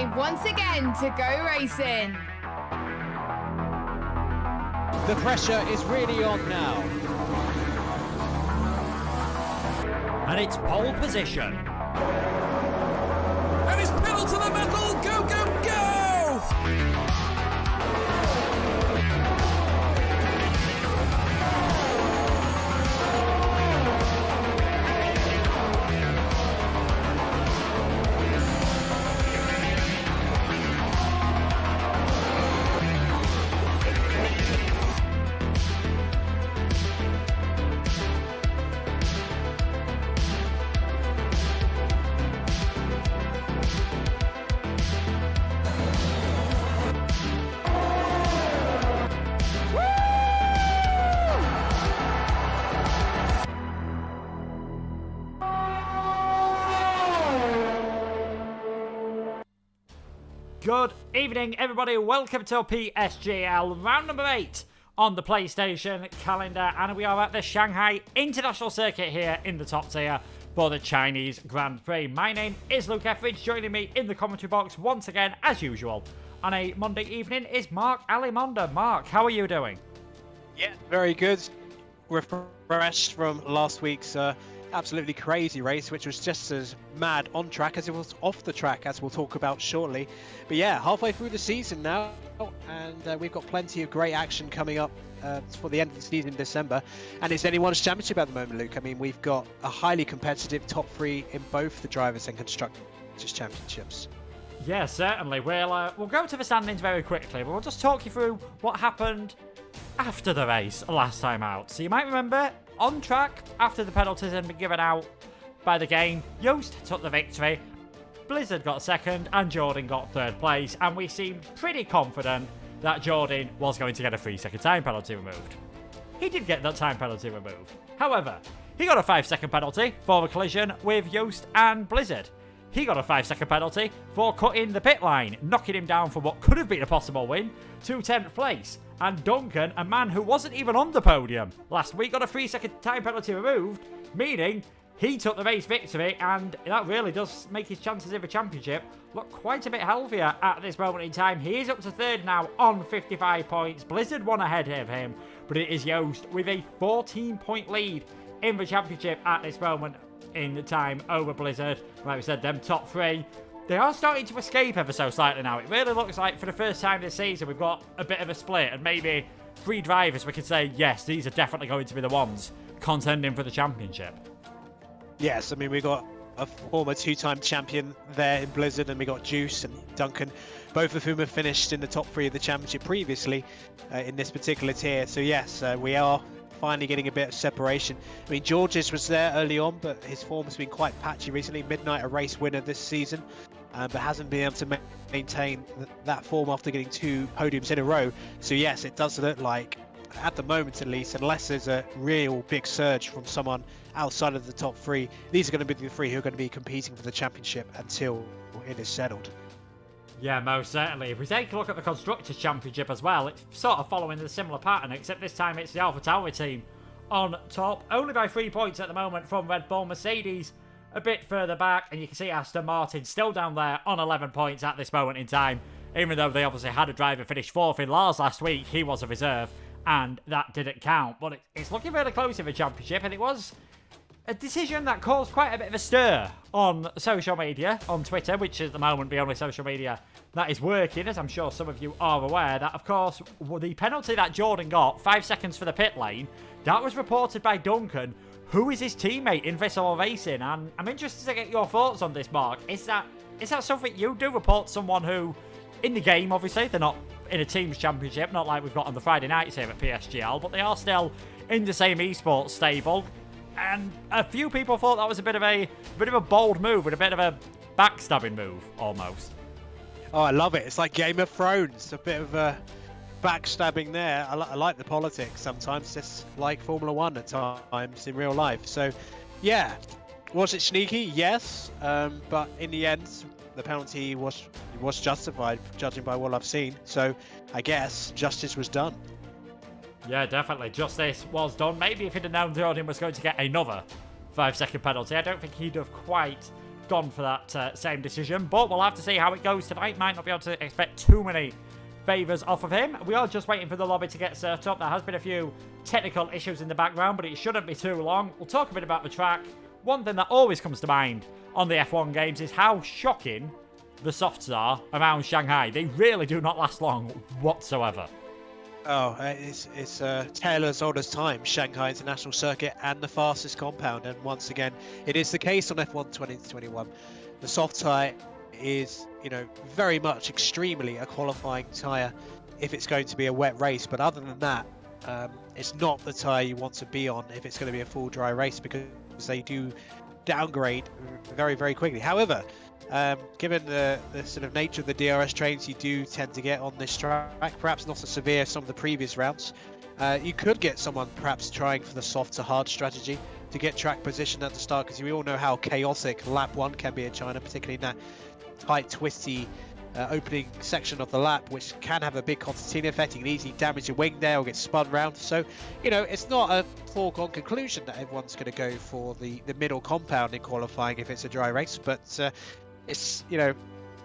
time once again to go racing. The pressure is really on now. And it's pole position. And it's pedal to the metal. Go, go, go! Good evening, everybody. Welcome to PSGL round number 8 on the PlayStation calendar, and we are at the Shanghai International Circuit here in the top tier for the Chinese Grand Prix. My name is Luke Etheridge. Joining me in the commentary box once again, as usual, on a Monday evening is Mark Alimonda. Mark, how are you doing? Yeah, very good. Refreshed from last week's absolutely crazy race, which was just as mad on track as it was off the track, as we'll talk about shortly. But yeah, halfway through the season now, and we've got plenty of great action coming up for the end of the season in December. And it's anyone's championship at the moment, Luke. I mean, we've got a highly competitive top three in both the drivers and constructors championships. Yeah, certainly. We'll go to the standings very quickly, but we'll just talk you through what happened after the race last time out. So you might remember, on track, after the penalties had been given out by the game, Yost took the victory, Blizzard got second, and Jordan got third place, and we seemed pretty confident that Jordan was going to get a 3-second time penalty removed. He did get that time penalty removed. However, he got a 5-second penalty for a collision with Yost and Blizzard. He got a 5-second penalty for cutting the pit line, knocking him down from what could have been a possible win to 10th place. And Duncan, a man who wasn't even on the podium last week, got a 3-second time penalty removed, meaning he took the race victory, and that really does make his chances of a championship look quite a bit healthier at this moment in time. He is up to third now on 55 points. Blizzard one ahead of him, but it is Yost with a 14-point lead in the championship at this moment in time over Blizzard. Like we said, them top three, they are starting to escape ever so slightly now. It really looks like for the first time this season we've got a bit of a split, and maybe 3 drivers we could say, yes, these are definitely going to be the ones contending for the championship. Yes, I mean, we got a former 2-time champion there in Blizzard, and we got Juice and Duncan, both of whom have finished in the top 3 of the championship previously in this particular tier. So yes, we are finally getting a bit of separation. I mean, Georges was there early on, but his form has been quite patchy recently. Midnight, a race winner this season, but hasn't been able to maintain that form after getting 2 podiums in a row. So yes, it does look like, at the moment at least, unless there's a real big surge from someone outside of the top 3, these are going to be the 3 who are going to be competing for the championship until it is settled. Yeah, most certainly. If we take a look at the Constructors' Championship as well, it's sort of following a similar pattern, except this time it's the AlphaTauri team on top, only by 3 points at the moment from Red Bull. Mercedes a bit further back, and you can see Aston Martin still down there on 11 points at this moment in time, even though they obviously had a driver finish 4th in Lars last week. He was a reserve, and that didn't count. But it's looking really close in the championship, and it was a decision that caused quite a bit of a stir on social media, on Twitter, which is at the moment the only social media that is working, as I'm sure some of you are aware, that of course the penalty that Jordan got, 5 seconds for the pit lane, that was reported by Duncan, who is his teammate in Vissel Racing. And I'm interested to get your thoughts on this, Mark. Is that something you do, report someone who, in the game obviously, they're not in a team's championship, not like we've got on the Friday nights here at PSGL, but they are still in the same esports stable. And a few people thought that was a bit of a bold move and a bit of a backstabbing move, almost. Oh, I love it. It's like Game of Thrones, a bit of a backstabbing there. I like the politics sometimes, just like Formula 1 at times in real life. So, yeah, was it sneaky? Yes, but in the end, the penalty was justified, judging by what I've seen. So, I guess justice was done. Yeah, definitely. Justice was done. Maybe if he'd have known Jordan was going to get another 5-second penalty, I don't think he'd have quite gone for that same decision. But we'll have to see how it goes tonight. Might not be able to expect too many favours off of him. We are just waiting for the lobby to get set up. There has been a few technical issues in the background, but it shouldn't be too long. We'll talk a bit about the track. One thing that always comes to mind on the F1 games is how shocking the softs are around Shanghai. They really do not last long whatsoever. Oh, it's a tale as old as time, Shanghai International Circuit and the fastest compound. And once again, it is the case on F1 2021. The soft tyre is, very much extremely a qualifying tyre if it's going to be a wet race. But other than that, it's not the tyre you want to be on if it's going to be a full dry race, because they do downgrade very, very quickly. However, given the sort of nature of the DRS trains you do tend to get on this track, perhaps not as severe as some of the previous rounds, you could get someone perhaps trying for the soft to hard strategy to get track position at the start, because we all know how chaotic lap 1 can be in China, particularly in that tight, twisty opening section of the lap, which can have a big concertina effect. You can easily damage your wing there or get spun round. So, it's not a foregone conclusion that everyone's going to go for the middle compound in qualifying if it's a dry race, but it's,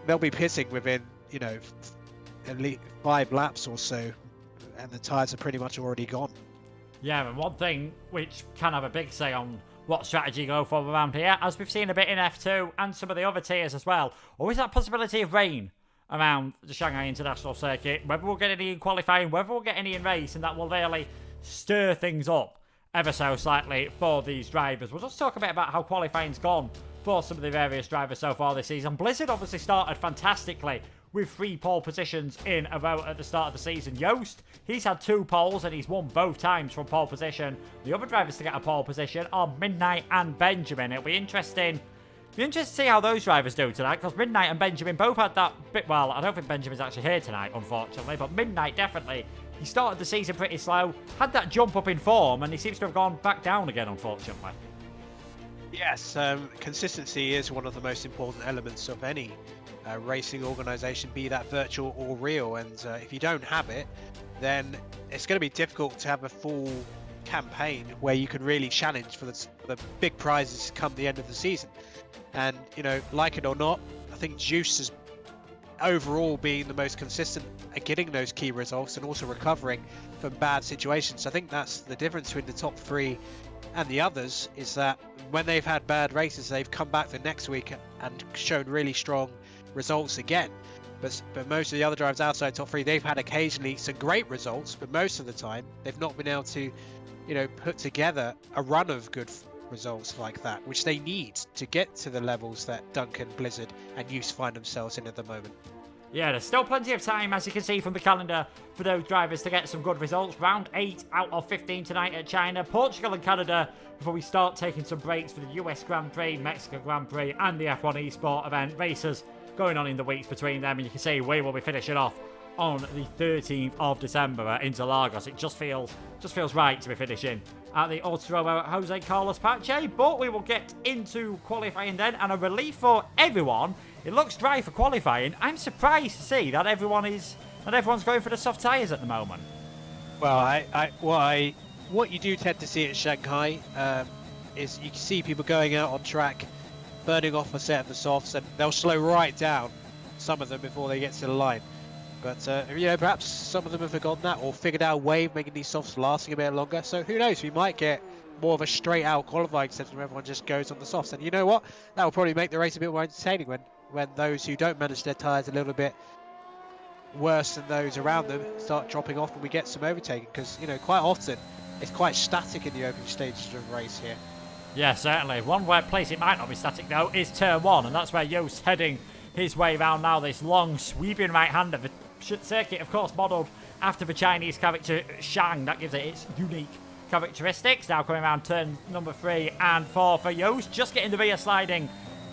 they'll be pitting within, at least 5 laps or so, and the tyres are pretty much already gone. Yeah, and one thing which can have a big say on what strategy go for around here, as we've seen a bit in F2 and some of the other tiers as well, always that possibility of rain around the Shanghai International Circuit, whether we'll get any in qualifying, whether we'll get any in race, and that will really stir things up ever so slightly for these drivers. We'll just talk a bit about how qualifying's gone for some of the various drivers so far this season. Blizzard obviously started fantastically with 3 pole positions in a row at the start of the season. Yost, he's had 2 poles and he's won both times from pole position. The other drivers to get a pole position are Midnight and Benjamin. It'll be interesting to see how those drivers do tonight, because Midnight and Benjamin both had that bit. Well, I don't think Benjamin's actually here tonight, unfortunately, but Midnight definitely. He started the season pretty slow, had that jump up in form, and he seems to have gone back down again, unfortunately. Yes, consistency is one of the most important elements of any racing organisation, be that virtual or real, and if you don't have it, then it's going to be difficult to have a full campaign where you can really challenge for the big prizes come the end of the season. And, like it or not, I think Juice has overall been the most consistent at getting those key results and also recovering from bad situations. I think that's the difference between the top 3 and the others, is that when they've had bad races, they've come back the next week and shown really strong results again. But most of the other drivers outside top 3, they've had occasionally some great results, but most of the time they've not been able to, put together a run of good results like that, which they need to get to the levels that Duncan, Blizzard and Use find themselves in at the moment. Yeah, there's still plenty of time, as you can see from the calendar, for those drivers to get some good results. Round 8 out of 15 tonight at China, Portugal and Canada, before we start taking some breaks for the US Grand Prix, Mexico Grand Prix and the F1 eSport event races going on in the weeks between them. And you can see we will be finishing off on the 13th of December at Interlagos. It just feels right to be finishing at the Autodromo Jose Carlos Pache, but we will get into qualifying then, and a relief for everyone. It looks dry for qualifying. I'm surprised to see that everyone's going for the soft tyres at the moment. Well, what you do tend to see at Shanghai is you can see people going out on track, burning off a set of the softs, and they'll slow right down, some of them, before they get to the line. But, perhaps some of them have forgotten that or figured out a way of making these softs lasting a bit longer. So who knows, we might get more of a straight out qualifying session where everyone just goes on the softs. And you know what? That will probably make the race a bit more entertaining when those who don't manage their tyres a little bit worse than those around them start dropping off and we get some overtaking. Because, quite often it's quite static in the opening stages of the race here. Yeah, certainly. One place it might not be static, though, is Turn 1. And that's where Yost's heading his way round now. This long, sweeping right-hander. The circuit, of course, modelled after the Chinese character Shang. That gives it its unique characteristics. Now coming around turn number 3 and 4 for Yost. Just getting the rear sliding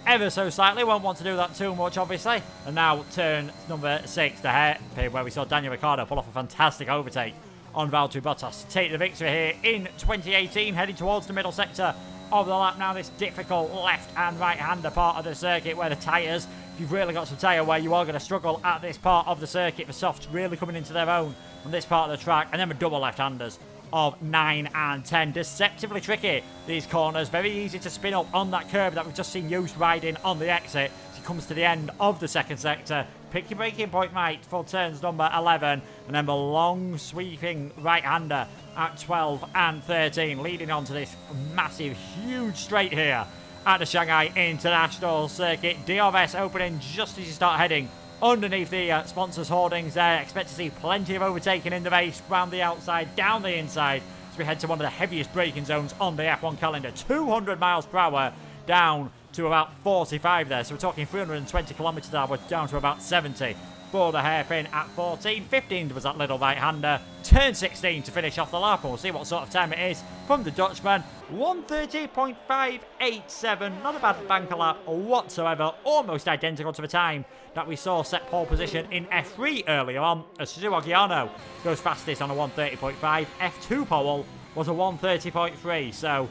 ever so slightly. Won't want to do that too much, obviously. And now turn number 6, the hairpin, where we saw Daniel Ricciardo pull off a fantastic overtake on Valtteri Bottas to take the victory here in 2018. Heading towards the middle sector of the lap now. This difficult left and right-hander part of the circuit where the tyres, if you've really got some tyre wear, you are going to struggle at this part of the circuit. The softs really coming into their own on this part of the track. And then the double left-handers of 9 and 10. Deceptively tricky, these corners. Very easy to spin up on that curve that we've just seen used riding on the exit. As he comes to the end of the second sector. Pick your braking point right for turns number 11. And then the long sweeping right-hander at 12 and 13. Leading on to this massive, huge straight here at the Shanghai International Circuit. DRS opening just as you start heading underneath the sponsors' hoardings there. Expect to see plenty of overtaking in the race, round the outside, down the inside, as we head to one of the heaviest braking zones on the F1 calendar. 200 miles per hour down to about 45 there. So we're talking 320 kilometers an hour down to about 70 for the hairpin at 14. 15 was that little right-hander. Turn 16 to finish off the lap. We'll see what sort of time it is from the Dutchman. 1:30.587. Not a bad banker lap whatsoever. Almost identical to the time that we saw set pole position in F3 earlier on, as Suzuki Aghiano goes fastest on a 1:30.5. F2 pole was a 1:30.3. So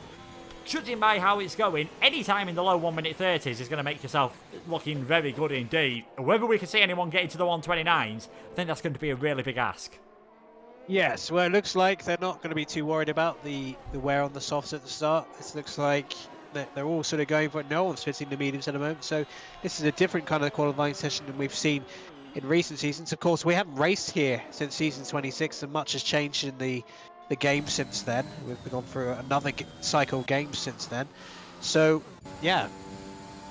judging by how it's going, any time in the low 1 minute 30s is going to make yourself looking very good indeed. Whether we can see anyone getting to the 1:29s, I think that's going to be a really big ask. Yes, well, it looks like they're not going to be too worried about the wear on the softs at the start. It looks like they're all sort of going for it. No one's fitting the mediums at the moment. So this is a different kind of qualifying session than we've seen in recent seasons. Of course, we haven't raced here since season 26, and much has changed in the game since then. We've gone through another cycle game since then. So, yeah,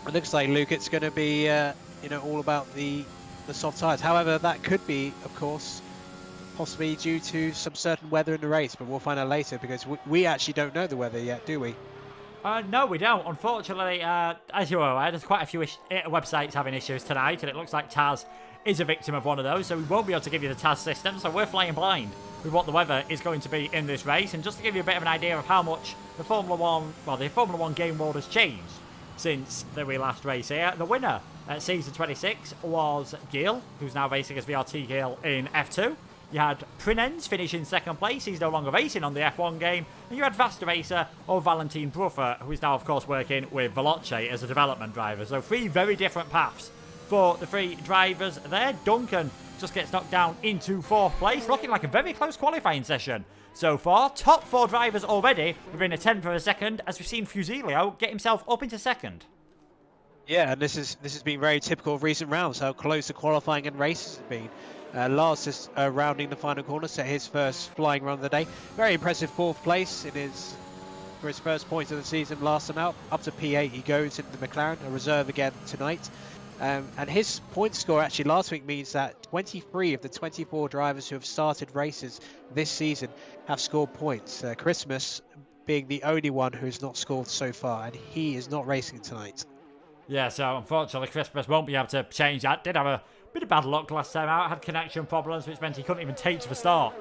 it looks like, Luke, it's going to be all about the soft tyres. However, that could be, of course, possibly due to some certain weather in the race, but we'll find out later, because we actually don't know the weather yet, do we? No, we don't. Unfortunately, as you're aware, there's quite a few websites having issues tonight, and it looks like Taz is a victim of one of those, so we won't be able to give you the Taz system, so we're flying blind with what the weather is going to be in this race. And just to give you a bit of an idea of how much the Formula 1 game world has changed since we last race here, the winner at season 26 was Gil, who's now racing as VRT Gil in F2. You had Prinens finish in second place. He's no longer racing on the F1 game. And you had Vasta Racer or Valentin Bruffer, who is now, of course, working with Veloce as a development driver. So 3 very different paths for the 3 drivers there. Duncan just gets knocked down into 4th place. Looking like a very close qualifying session so far. Top 4 drivers already within a 10th of a second, as we've seen Fusilio get himself up into 2nd. Yeah, and this has been very typical of recent rounds, how close the qualifying and races have been. Lars is rounding the final corner, set his first flying run of the day. Very impressive 4th place for his first point of the season. Last time out, up to P8 he goes in the McLaren, a reserve again tonight. And his point score actually last week means that 23 of the 24 drivers who have started races this season have scored points. Christmas being the only one who's not scored so far, and he is not racing tonight. Yeah, so unfortunately Christmas won't be able to change that. Did have a bit of bad luck last time out, had connection problems, which meant he couldn't even take to the start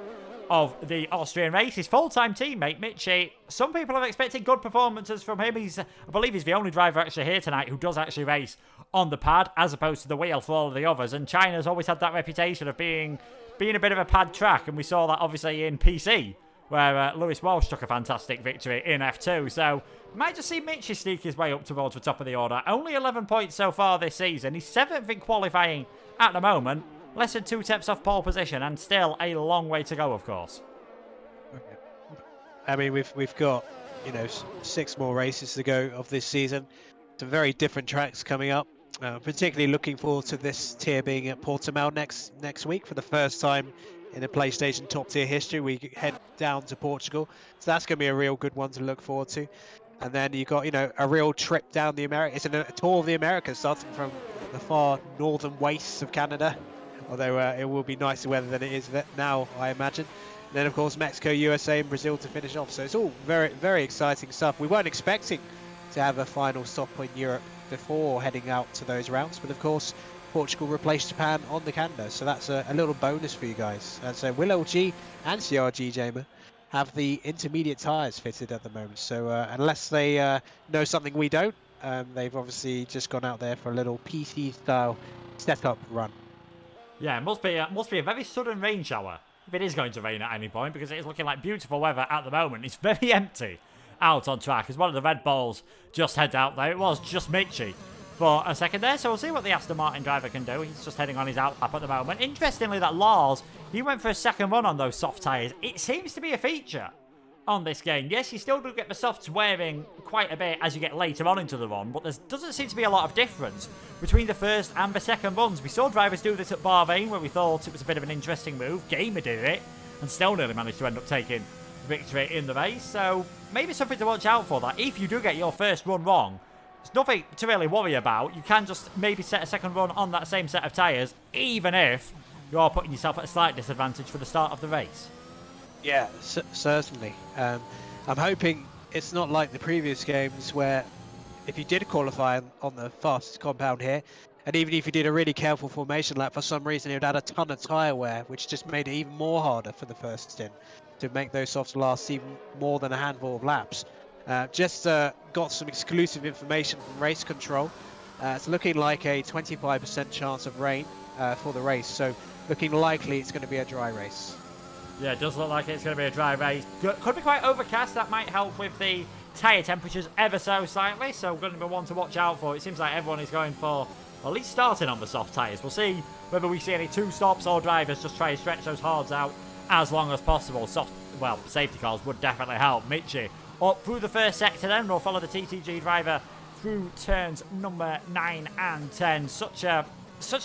of the Austrian race. His full-time teammate, Mitchie, some people have expected good performances from him. I believe he's the only driver actually here tonight who does actually race on the pad, as opposed to the wheel for all of the others. And China's always had that reputation of being a bit of a pad track, and we saw that obviously in PC, where Lewis Walsh took a fantastic victory in F2. So might just see Mitchie sneak his way up towards the top of the order. Only 11 points so far this season. He's 7th in qualifying at the moment. Less than 2 steps off pole position, and still a long way to go, of course. I mean, we've got 6 more races to go of this season. Some very different tracks coming up. Particularly looking forward to this tier being at Portimao next week for the first time in the PlayStation top tier history. We head down to Portugal, so that's going to be a real good one to look forward to. And then you've got a real trip down the Americas. It's a tour of the Americas, starting from the far northern wastes of Canada, although it will be nicer weather than it is now, I imagine. And then of course Mexico, USA and Brazil to finish off. So it's all very, very exciting stuff. We weren't expecting to have a final stop in Europe before heading out to those routes, but of course Portugal replaced Japan on the calendar, so that's a little bonus for you guys. And so Will LG and CRG Jamer have the intermediate tyres fitted at the moment, so unless they know something we don't, they've obviously just gone out there for a little PC style setup run. Yeah, it must be a very sudden rain shower if it is going to rain at any point, because it is looking like beautiful weather at the moment. It's very empty out on track as one of the Red Bulls just heads out there. It was just Mitchie for a second there. So we'll see what the Aston Martin driver can do. He's just heading on his outlap at the moment. Interestingly, that Lars, he went for a second run on those soft tyres. It seems to be a feature on this game. Yes, you still do get the softs wearing quite a bit as you get later on into the run, but there doesn't seem to be a lot of difference between the first and the second runs. We saw drivers do this at Bahrain, where we thought it was a bit of an interesting move. Gamer did it, and still nearly managed to end up taking victory in the race. So maybe something to watch out for, that if you do get your first run wrong, there's nothing to really worry about. You can just maybe set a second run on that same set of tyres, even if you are putting yourself at a slight disadvantage for the start of the race. Yeah, certainly. I'm hoping it's not like the previous games where if you did qualify on the fastest compound here, and even if you did a really careful formation lap, for some reason it would add a ton of tyre wear, which just made it even more harder for the first stint to make those softs last even more than a handful of laps. Just got some exclusive information from race control. It's looking like a 25% chance of rain for the race, so looking likely it's going to be a dry race. Yeah, it does look like it's going to be a dry race. Could be quite overcast. That might help with the tyre temperatures ever so slightly, so going to be one to watch out for. It seems like everyone is going for at least starting on the soft tyres. We'll see whether we see any two stops or drivers just try to stretch those hards out as long as possible. Safety cars would definitely help. Mitchie up through the first sector then. We'll follow the TTG driver through turns number 9 and 10. Such a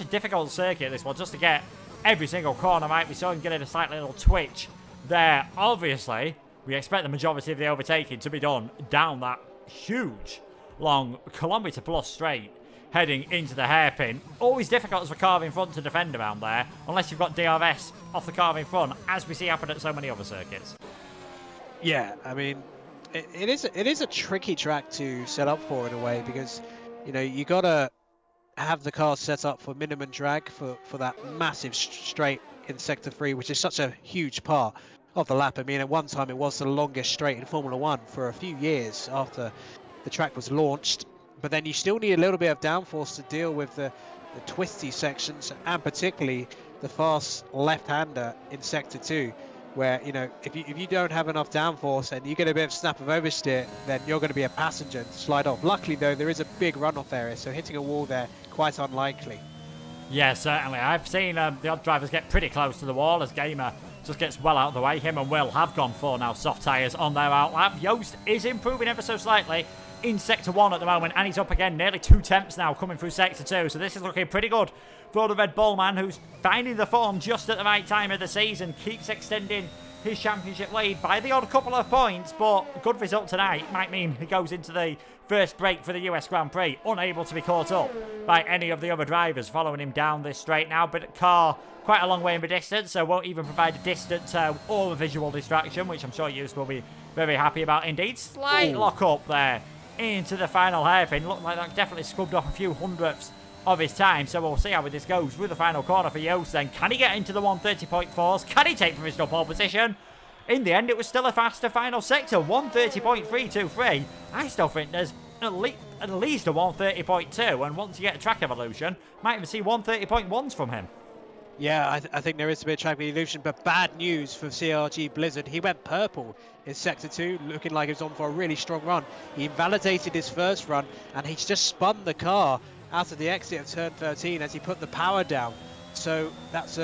difficult circuit, this one, just to get every single corner right. We saw him getting a slightly little twitch there. Obviously, we expect the majority of the overtaking to be done down that huge, long kilometre-plus straight heading into the hairpin. Always difficult as a car in front to defend around there, unless you've got DRS off the car in front, as we see happen at so many other circuits. Yeah, I mean, it is a tricky track to set up for in a way, because you gotta have the car set up for minimum drag for that massive straight in sector 3, which is such a huge part of the lap. I mean, at one time it was the longest straight in Formula 1 for a few years after the track was launched, but then you still need a little bit of downforce to deal with the twisty sections, and particularly the fast left-hander in sector 2, where if you don't have enough downforce and you get a bit of snap of oversteer, then you're going to be a passenger and slide off. Luckily though, there is a big runoff area, so hitting a wall there, quite unlikely. Yeah, certainly. I've seen the odd drivers get pretty close to the wall as Gamer just gets well out of the way. Him and Will have gone for now soft tyres on their outlap. Joost is improving ever so slightly in sector 1 at the moment, and he's up again, nearly 2 temps now coming through sector 2, so this is looking pretty good for the Red Bull man, who's finding the form just at the right time of the season, keeps extending his championship lead by the odd couple of points, but a good result tonight might mean he goes into the first break for the US Grand Prix, unable to be caught up by any of the other drivers following him down this straight now, but car quite a long way in the distance, so won't even provide a distance or a visual distraction, which I'm sure Joost will be very happy about indeed. Slight lock up there into the final hairpin. Looked like that definitely scrubbed off a few hundredths of his time, so we'll see how this goes through the final corner for Joost then. Can he get into the 130.4s? Can he take provisional pole position? In the end, it was still a faster final sector, 130.323. I still think there's at least a 130.2, and once you get a track evolution, might even see 130.1s from him. Yeah, I think there is a bit of track evolution, but bad news for CRG Blizzard. He went purple in sector 2, looking like he was on for a really strong run. He invalidated his first run, and he's just spun the car out of the exit of turn 13 as he put the power down. So that's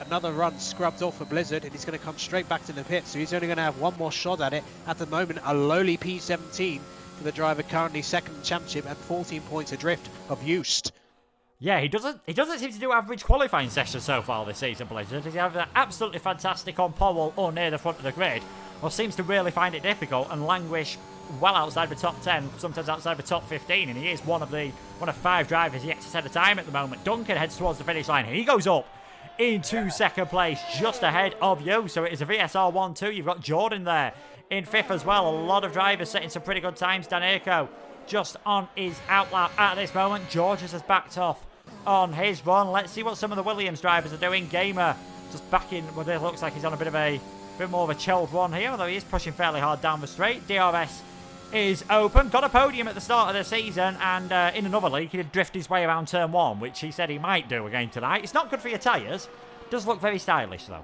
another run scrubbed off for Blizzard, and he's going to come straight back to the pit. So he's only going to have one more shot at it. At the moment, a lowly P17 for the driver currently second in the championship and 14 points adrift of Joost. Yeah, he doesn't seem to do average qualifying sessions so far this season, Blizzard. He's either absolutely fantastic on pole or near the front of the grid, or seems to really find it difficult and languish well outside the top 10, sometimes outside the top 15, and he is one of 5 drivers yet to set a time at the moment. Duncan heads towards the finish line. He goes up into second place, just ahead of you. So it is a VSR 1-2. You've got Jordan there in 5th as well. A lot of drivers setting some pretty good times. Dan Erko just on his outlap at this moment. Georges has backed off on his run. Let's see what some of the Williams drivers are doing. Gamer just back in, well, it looks like he's on a bit more of a chilled run here, although he is pushing fairly hard down the straight. DRS is open. Got a podium at the start of the season, and in another league he did drift his way around turn 1, which he said he might do again tonight. It's not good for your tyres. Does look very stylish though.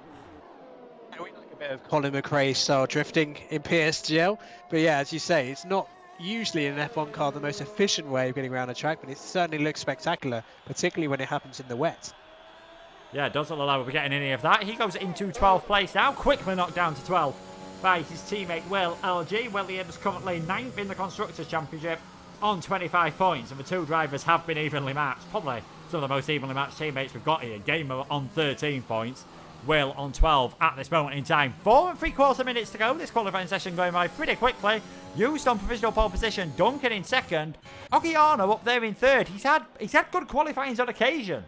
We like a bit of Colin McRae style drifting in PSGL, but yeah, as you say, it's not usually in an F1 car the most efficient way of getting around a track, but it certainly looks spectacular, particularly when it happens in the wet. Yeah, it doesn't look like we're getting any of that. He goes into 12th place now, quickly knocked down to 12 by his teammate Will LG. Williams currently 9th in the Constructors' Championship on 25 points, and the two drivers have been evenly matched. Probably some of the most evenly matched teammates we've got here. Gamer on 13 points, Will on 12 at this moment in time. 4 3/4 minutes to go. This qualifying session going by pretty quickly. Used on provisional pole position, Duncan in second. Ogiano up there in third. He's had good qualifying on occasion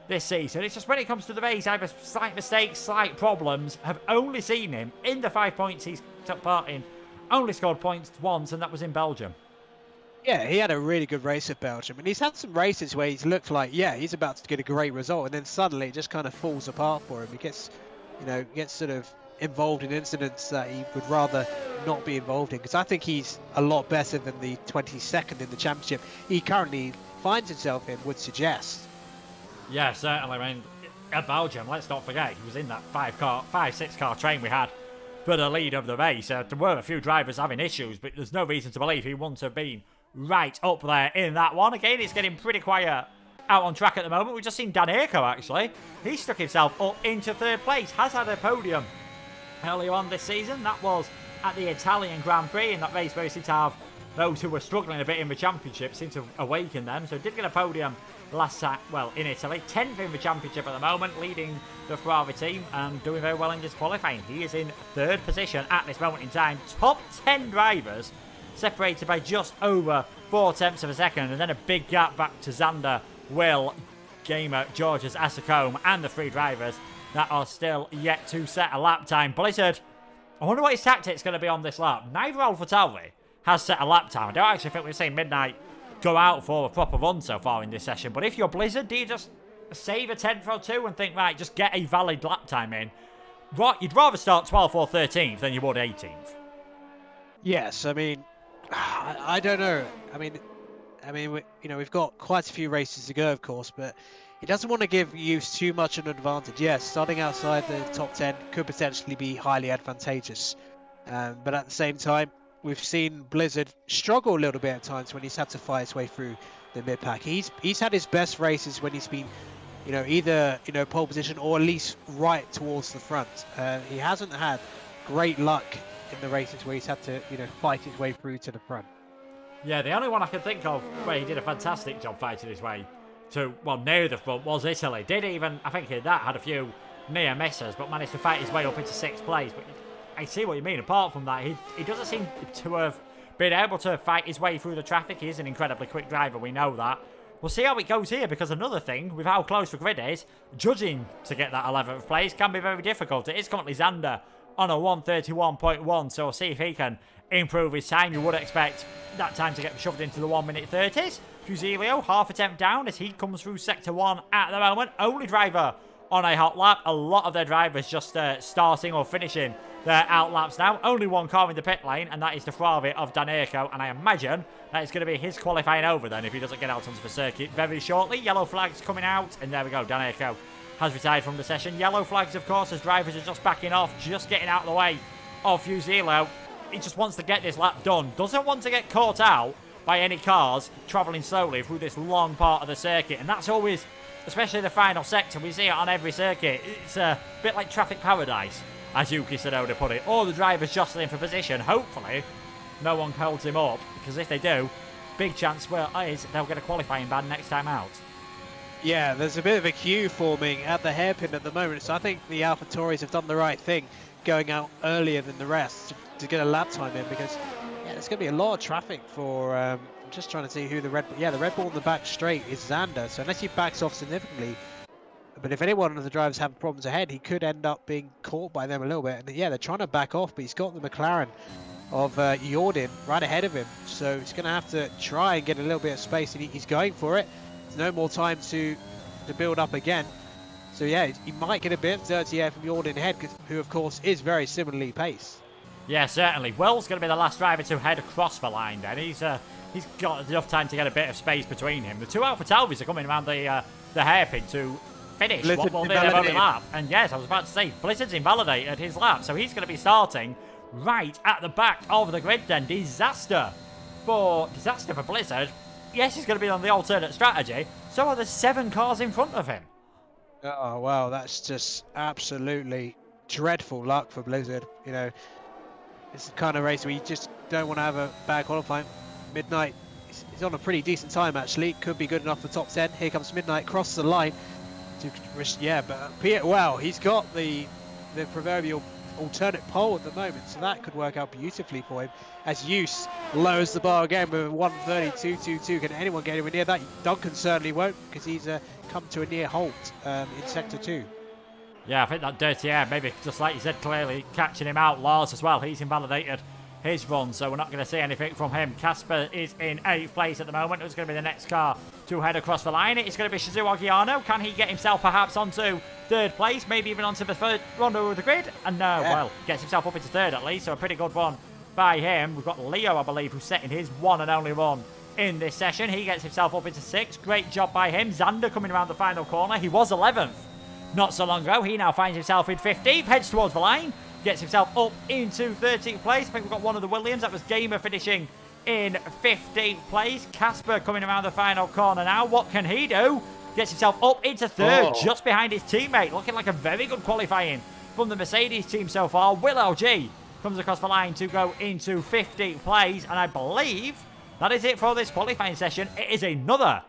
this season. It's just when it comes to the race, either slight mistakes, slight problems. Have only seen him in the 5 points he's took part in. Only scored points once, and that was in Belgium. Yeah, he had a really good race at Belgium, and he's had some races where he's looked like, yeah, he's about to get a great result, and then suddenly it just kind of falls apart for him. He gets, gets sort of involved in incidents that he would rather not be involved in, because I think he's a lot better than the 22nd in the championship he currently finds himself in would suggest. Yeah, certainly. I mean, at Belgium, let's not forget, he was in that 5-6 car train we had for the lead of the race. There were a few drivers having issues, but there's no reason to believe he wouldn't have been right up there in that one. Again, it's getting pretty quiet out on track at the moment. We've just seen Daneyko, actually. He stuck himself up into 3rd place. Has had a podium earlier on this season. That was at the Italian Grand Prix in that race where he seemed to have those who were struggling a bit in the championship seemed to awaken them. So did get a podium last time, well, in Italy. 10th in the championship at the moment, leading the Ferrari team and doing very well in this qualifying. He is in 3rd position at this moment in time. Top 10 drivers separated by just over 4/10 of a second, and then a big gap back to Xander, Will, Gamer, Georges, Asacombe, and the 3 drivers that are still yet to set a lap time. Blizzard, I wonder what his tactic's going to be on this lap. Neither AlphaTauri has set a lap time. I don't actually think we've seen Midnight go out for a proper run so far in this session, but if you're Blizzard, do you just save a 10th or 2 and think, right, just get a valid lap time in? You'd rather start 12th or 13th than you would 18th. Yes, I mean, I don't know. I mean, we've got quite a few races to go, of course, but he doesn't want to give Use too much an advantage. Yes, starting outside the top 10 could potentially be highly advantageous, but at the same time, we've seen Blizzard struggle a little bit at times when he's had to fight his way through the mid pack. He's had his best races when he's been, either pole position or at least right towards the front. He hasn't had great luck in the races where he's had to, fight his way through to the front. Yeah, the only one I can think of where he did a fantastic job fighting his way to, well, near the front was Italy. Did even, I think that had a few near misses, but managed to fight his way up into 6th place. But I see what you mean. Apart from that, he doesn't seem to have been able to fight his way through the traffic. He is an incredibly quick driver, we know that. We'll see how it goes here, because another thing, with how close the grid is, judging to get that 11th place can be very difficult. It is currently Xander on a 1:31.1, so we'll see if he can improve his time. You would expect that time to get shoved into the 1:30s. Fusilio, half attempt down as he comes through Sector 1 at the moment. Only driver on a hot lap. A lot of their drivers just starting or finishing their out laps now. Only one car in the pit lane, and that is the Ferrari of Daneyko, and I imagine that is going to be his qualifying over then if he doesn't get out onto the circuit very shortly. Yellow flags coming out, and there we go. Daneyko has retired from the session. Yellow flags, of course, as drivers are just backing off, just getting out of the way of Fusilio. He just wants to get this lap done. Doesn't want to get caught out by any cars travelling slowly through this long part of the circuit. And that's always, especially the final sector, we see it on every circuit. It's a bit like traffic paradise, as Yuki Tsunoda put it. All the drivers jostling for position. Hopefully, no one holds him up, because if they do, big chance is they'll get a qualifying ban next time out. Yeah, there's a bit of a queue forming at the hairpin at the moment, so I think the AlphaTauris have done the right thing going out earlier than the rest to get a lap time in, because there's going to be a lot of traffic for, I'm just trying to see who the Red Bull in the back straight is Xander, so unless he backs off significantly, but if any one of the drivers have problems ahead, he could end up being caught by them a little bit, and yeah, they're trying to back off, but he's got the McLaren of Jordan right ahead of him, so he's going to have to try and get a little bit of space, and he's going for it. No more time to build up again, so yeah, he might get a bit of dirty air from Jordan ahead, who of course is very similarly paced. Yeah, certainly. Will's going to be the last driver to head across the line then. He's got enough time to get a bit of space between him. The two AlphaTauris are coming around the hairpin to finish what will be their only lap. And yes, I was about to say, Blizzard's invalidated his lap, so he's going to be starting right at the back of the grid then. Disaster for disaster for Blizzard. Yes, he's going to be on the alternate strategy. So are the 7 cars in front of him. Oh, wow, that's just absolutely dreadful luck for Blizzard. You know, it's the kind of race where you just don't want to have a bad qualifying. Midnight, he's on a pretty decent time actually. Could be good enough for top 10. Here comes Midnight, crosses the line. Yeah, but well, he's got the proverbial alternate pole at the moment, so that could work out beautifully for him. As Use lowers the bar again with 1:32.22. Can anyone get anywhere near that? Duncan certainly won't, because he's come to a near halt in sector 2. Yeah, I think that dirty air, maybe just like you said, clearly catching him out. Lars as well, he's invalidated his run, so we're not going to see anything from him. Casper is in 8th place at the moment. Who's going to be the next car to head across the line? It's going to be Shizu Ogiano. Can he get himself perhaps onto 3rd place, maybe even onto the 3rd run of the grid? And no, well, gets himself up into 3rd at least, so a pretty good one by him. We've got Leo, I believe, who's setting his one and only run in this session. He gets himself up into 6th. Great job by him. Xander coming around the final corner. He was 11th not so long ago. He now finds himself in 15th, heads towards the line. Gets himself up into 13th place. I think we've got one of the Williams. That was Gamer finishing in 15th place. Casper coming around the final corner now. What can he do? Gets himself up into 3rd, just behind his teammate. Looking like a very good qualifying from the Mercedes team so far. Willow G comes across the line to go into 15th place. And I believe that is it for this qualifying session. It is another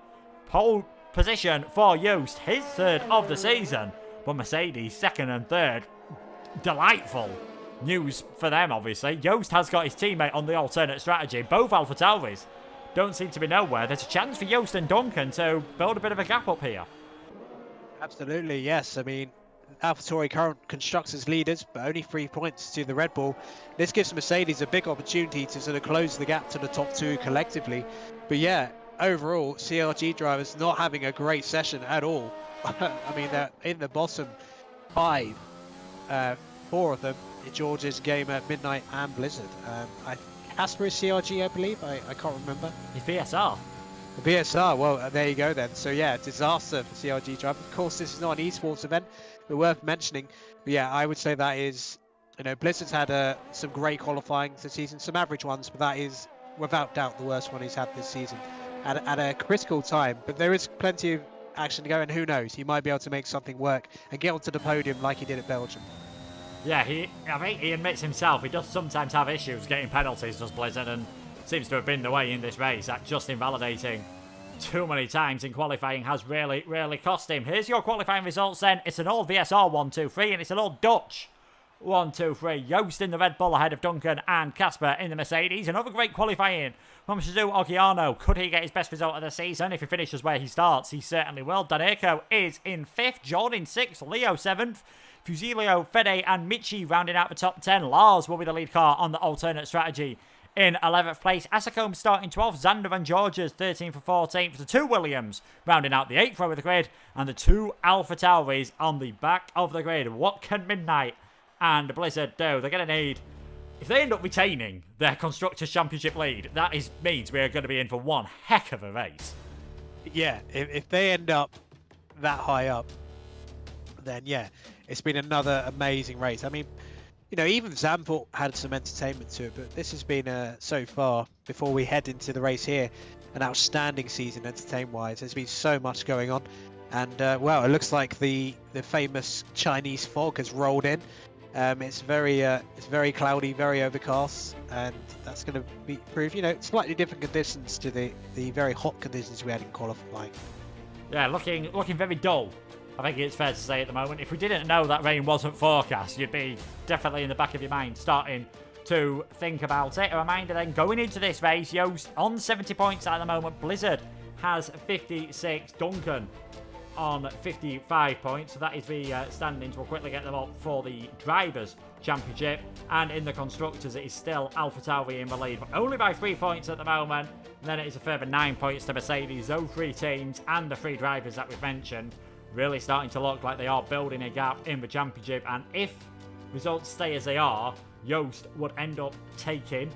pole position for Joost. His 3rd of the season. But Mercedes 2nd and 3rd. Delightful news for them, obviously. Joost has got his teammate on the alternate strategy. Both AlphaTauris don't seem to be nowhere. There's a chance for Joost and Duncan to build a bit of a gap up here. Absolutely, yes. I mean, AlphaTauri current constructors leaders, but only 3 points to the Red Bull. This gives Mercedes a big opportunity to sort of close the gap to the top 2 collectively. But yeah, overall, CRG drivers not having a great session at all. I mean, they're in the bottom 5. 4 of them, George's, Gamer, Midnight and Blizzard. Casper is CRG, I believe. I can't remember. He's VSR. VSR, well, there you go then. So yeah, disaster for CRG drivers. Of course, this is not an esports event, but worth mentioning. But yeah, I would say that is, you know, Blizzard's had some great qualifying this season, some average ones, but that is without doubt the worst one he's had this season at a critical time. But there is plenty of action to go, and who knows, he might be able to make something work and get onto the podium like he did at Belgium. Yeah, I think he admits himself he does sometimes have issues getting penalties, does Blizzard, and seems to have been the way in this race. That just invalidating too many times in qualifying has really, really cost him. Here's your qualifying results then. It's an all VSR 1-2-3 and it's an all Dutch 1-2-3. Joost in the Red Bull ahead of Duncan and Casper in the Mercedes. Another great qualifying from Shizu Ogiano. Could he get his best result of the season? If he finishes where he starts, he certainly will. Daneko is in 5th, Jordan 6th, Leo 7th. Fusilio, Fede and Michi rounding out the top 10. Lars will be the lead car on the alternate strategy in 11th place. Asacombe starting 12th. Xander and Georges 13th and 14th. The 2 Williams rounding out the 8th row of the grid. And the 2 AlphaTauris on the back of the grid. What can Midnight and Blizzard do? They're going to need, if they end up retaining their Constructors' Championship lead, that means we're going to be in for one heck of a race. Yeah, if they end up that high up, then yeah, it's been another amazing race. I mean, you know, even Zandvoort had some entertainment to it, but this has been, so far, before we head into the race here, an outstanding season entertainment-wise. There's been so much going on. And, well, it looks like the famous Chinese fog has rolled in. It's very cloudy, very overcast, and that's going to prove, you know, slightly different conditions to the very hot conditions we had in qualifying. Yeah, looking very dull, I think it's fair to say at the moment. If we didn't know that rain wasn't forecast, you'd be definitely in the back of your mind starting to think about it. A reminder then, going into this race, Joost on 70 points at the moment. Blizzard has 56. Duncan on 55 points. So that is the standings. We'll quickly get them up for the Drivers' Championship. And in the Constructors, it is still AlphaTauri in the lead, but only by 3 points at the moment. And then it is a further 9 points to Mercedes. Those 3 teams and the 3 drivers that we've mentioned really starting to look like they are building a gap in the Championship. And if results stay as they are, Joost would end up taking,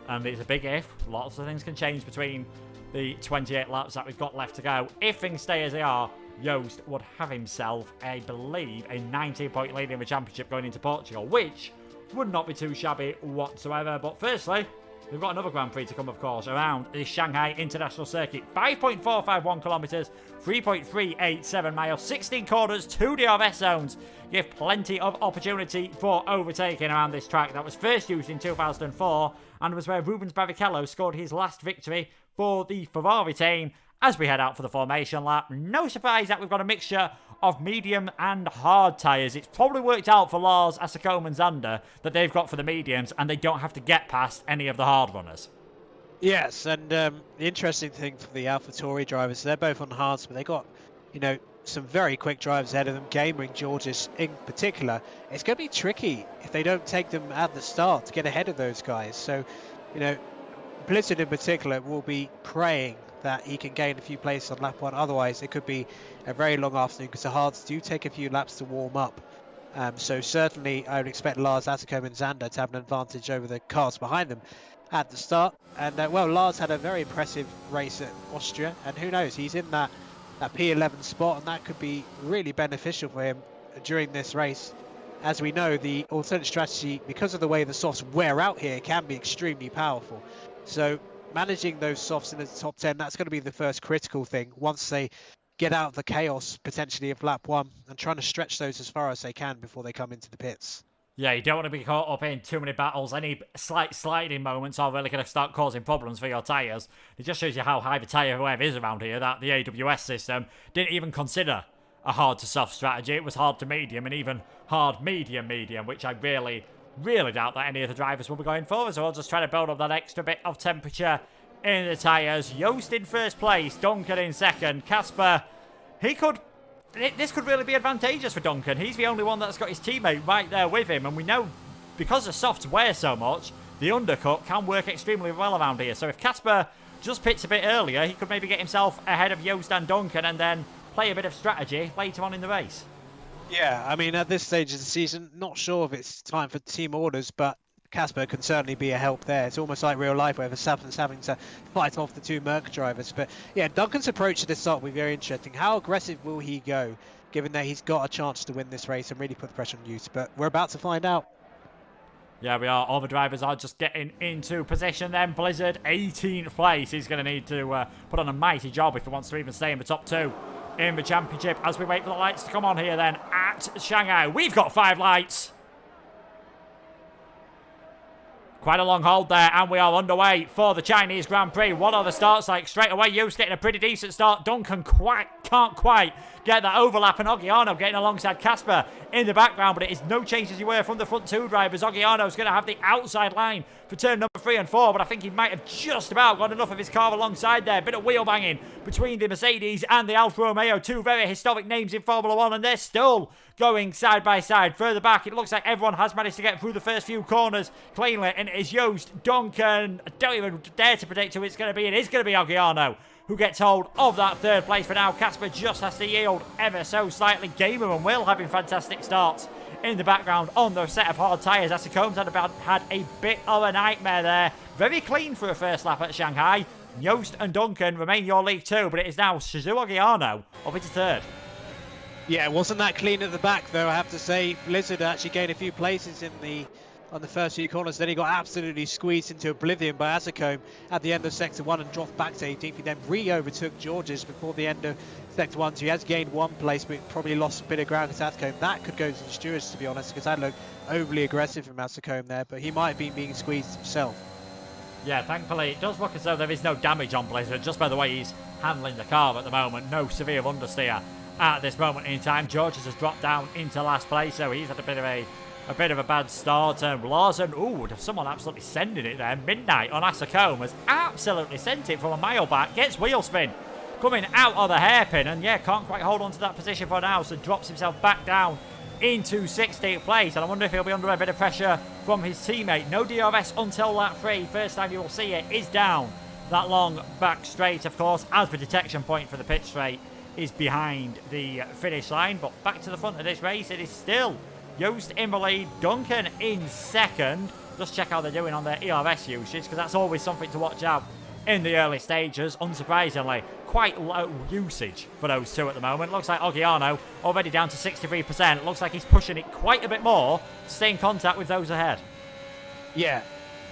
and it's a big if, lots of things can change between the 28 laps that we've got left to go. If things stay as they are, Joost would have himself, I believe, a 19-point lead in the Championship going into Portugal, which would not be too shabby whatsoever. But firstly, we've got another Grand Prix to come, of course, around the Shanghai International Circuit. 5.451 kilometres, 3.387 miles, 16 corners, 2 DRS zones. Give plenty of opportunity for overtaking around this track that was first used in 2004 and was where Rubens Barrichello scored his last victory for the Ferrari team. As we head out for the formation lap, no surprise that we've got a mixture of medium and hard tyres. It's probably worked out for Lars, Asakome and Zander that they've got for the mediums and they don't have to get past any of the hard runners. Yes, and the interesting thing for the AlphaTauri drivers, they're both on hards, but they got, some very quick drivers ahead of them, Gamer and Georges in particular. It's going to be tricky if they don't take them at the start to get ahead of those guys. So, Blizzard in particular will be praying that he can gain a few places on lap 1. Otherwise, it could be a very long afternoon because the hards do take a few laps to warm up. So certainly, I would expect Lars, Asakome and Zander to have an advantage over the cars behind them at the start. And Lars had a very impressive race at Austria, and who knows, he's in that P11 spot, and that could be really beneficial for him during this race. As we know, the alternate strategy, because of the way the softs wear out here, can be extremely powerful. So managing those softs in the top 10, that's going to be the first critical thing once they get out of the chaos potentially of lap 1 and trying to stretch those as far as they can before they come into the pits. Yeah, you don't want to be caught up in too many battles. Any slight sliding moments are really going to start causing problems for your tyres. It just shows you how high the tyre wear is around here, that the AWS system didn't even consider a hard to soft strategy. It was hard to medium and even hard medium, which I really doubt that any of the drivers will be going for. So I'll just try to build up that extra bit of temperature in the tyres. Yost in first place, Duncan in second. Casper, this could really be advantageous for Duncan. He's the only one that's got his teammate right there with him. And we know, because the softs wear so much, the undercut can work extremely well around here. So if Casper just pits a bit earlier, he could maybe get himself ahead of Yost and Duncan and then play a bit of strategy later on in the race. Yeah, I mean, at this stage of the season, not sure if it's time for team orders, but Casper can certainly be a help there. It's almost like real life where Verstappen's having to fight off the two Merc drivers. But yeah, Duncan's approach to this start will be very interesting. How aggressive will he go, given that he's got a chance to win this race and really put the pressure on Yost? But we're about to find out. Yeah, we are. All the drivers are just getting into position then. Blizzard, 18th place. He's going to need to put on a mighty job if he wants to even stay in the top 2 in the championship. As we wait for the lights to come on here then at Shanghai. We've got 5 lights. Quite a long hold there, and we are underway for the Chinese Grand Prix. What are the starts like? Straight away, Yost getting a pretty decent start. Duncan can't quite get that overlap, and Ogiano getting alongside Casper in the background, but it is no change as you were from the front 2 drivers. Ogiano's going to have the outside line for turn number 3 and 4, but I think he might have just about got enough of his car alongside there. Bit of wheel banging between the Mercedes and the Alfa Romeo, 2 very historic names in Formula 1, and they're still going side by side. Further back, it looks like everyone has managed to get through the first few corners cleanly, and it is Yost, Duncan. I don't even dare to predict who it's going to be. It is going to be Ogiano who gets hold of that 3rd place for now. Casper just has to yield ever so slightly. Gamer and Will having fantastic starts in the background on the set of hard tyres. Asacome's had a bit of a nightmare there. Very clean for a first lap at Shanghai. Yost and Duncan remain your lead 2, but it is now Shizu Ogiano up into 3rd. Yeah, it wasn't that clean at the back, though, I have to say. Blizzard actually gained a few places on the first few corners. Then he got absolutely squeezed into oblivion by Asakome at the end of Sector 1 and dropped back to 18th. He then re-overtook Georges before the end of Sector 1, so he has gained 1 place, but probably lost a bit of ground against Asakome. That could go to the stewards, to be honest, because that looked overly aggressive from Asakome there, but he might have been being squeezed himself. Yeah, thankfully, it does look as though there is no damage on Blizzard, just by the way he's handling the car at the moment. No severe understeer at this moment in time. Georges has dropped down into last place, so he's had a bit of a bad start. And Larsen, someone absolutely sending it there. Midnight on Asakome has absolutely sent it from a mile back. Gets wheel spin coming out of the hairpin, and yeah, can't quite hold on to that position for now, so drops himself back down into 16th place. And I wonder if he'll be under a bit of pressure from his teammate. No DRS until lap 3. First time you will see it is down that long back straight, of course, as the detection point for the pit straight is behind the finish line. But back to the front of this race, it is still Yost in the lead, Duncan in second. Just check how they're doing on their ERS usage, because that's always something to watch out in the early stages. Unsurprisingly, quite low usage for those two at the moment. Looks like Ogiano already down to 63%. Looks like he's pushing it quite a bit more to stay in contact with those ahead. Yeah,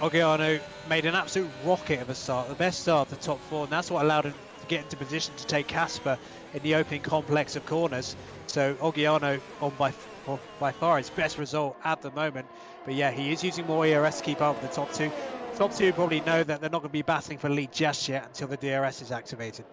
Oggiano made an absolute rocket of a start, the best start of the top 4, and that's what allowed him to get into position to take Casper in the opening complex of corners. So Oggiano on by far his best result at the moment. But yeah, he is using more ERS to keep up with the top 2. Top 2 probably know that they're not going to be battling for lead just yet until the DRS is activated.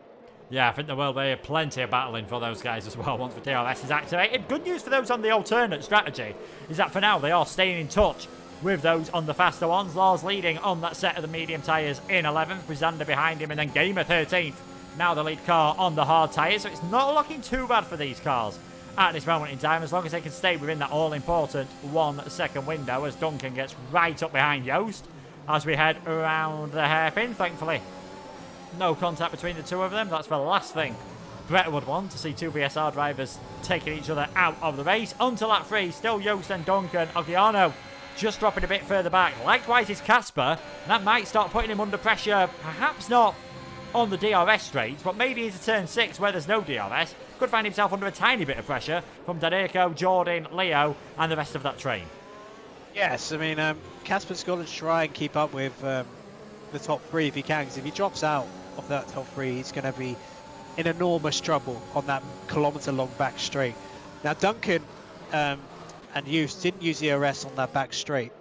Yeah, I think there will be plenty of battling for those guys as well once the DRS is activated. Good news for those on the alternate strategy is that for now they are staying in touch with those on the faster ones. Lars leading on that set of the medium tyres in 11th, Brisander behind him, and then Gamer 13th. Now the lead car on the hard tyres, so it's not looking too bad for these cars at this moment in time, as long as they can stay within that all-important 1 second window, as Duncan gets right up behind Joost as we head around the hairpin. Thankfully, no contact between the two of them. That's the last thing Brett would want, to see two BSR drivers taking each other out of the race. Onto lap 3, still Joost and Duncan. Oggiano just dropping a bit further back. Likewise is Casper. That might start putting him under pressure. Perhaps not on the DRS straight, but maybe into turn 6 where there's no DRS. Could find himself under a tiny bit of pressure from Daneko, Jordan, Leo, and the rest of that train. Yes, I mean, Casper's got to try and keep up with the top 3 if he can, because if he drops out of that top 3, he's going to be in enormous trouble on that kilometre-long back straight. Now, Duncan and Joost didn't use the ERS on that back straight,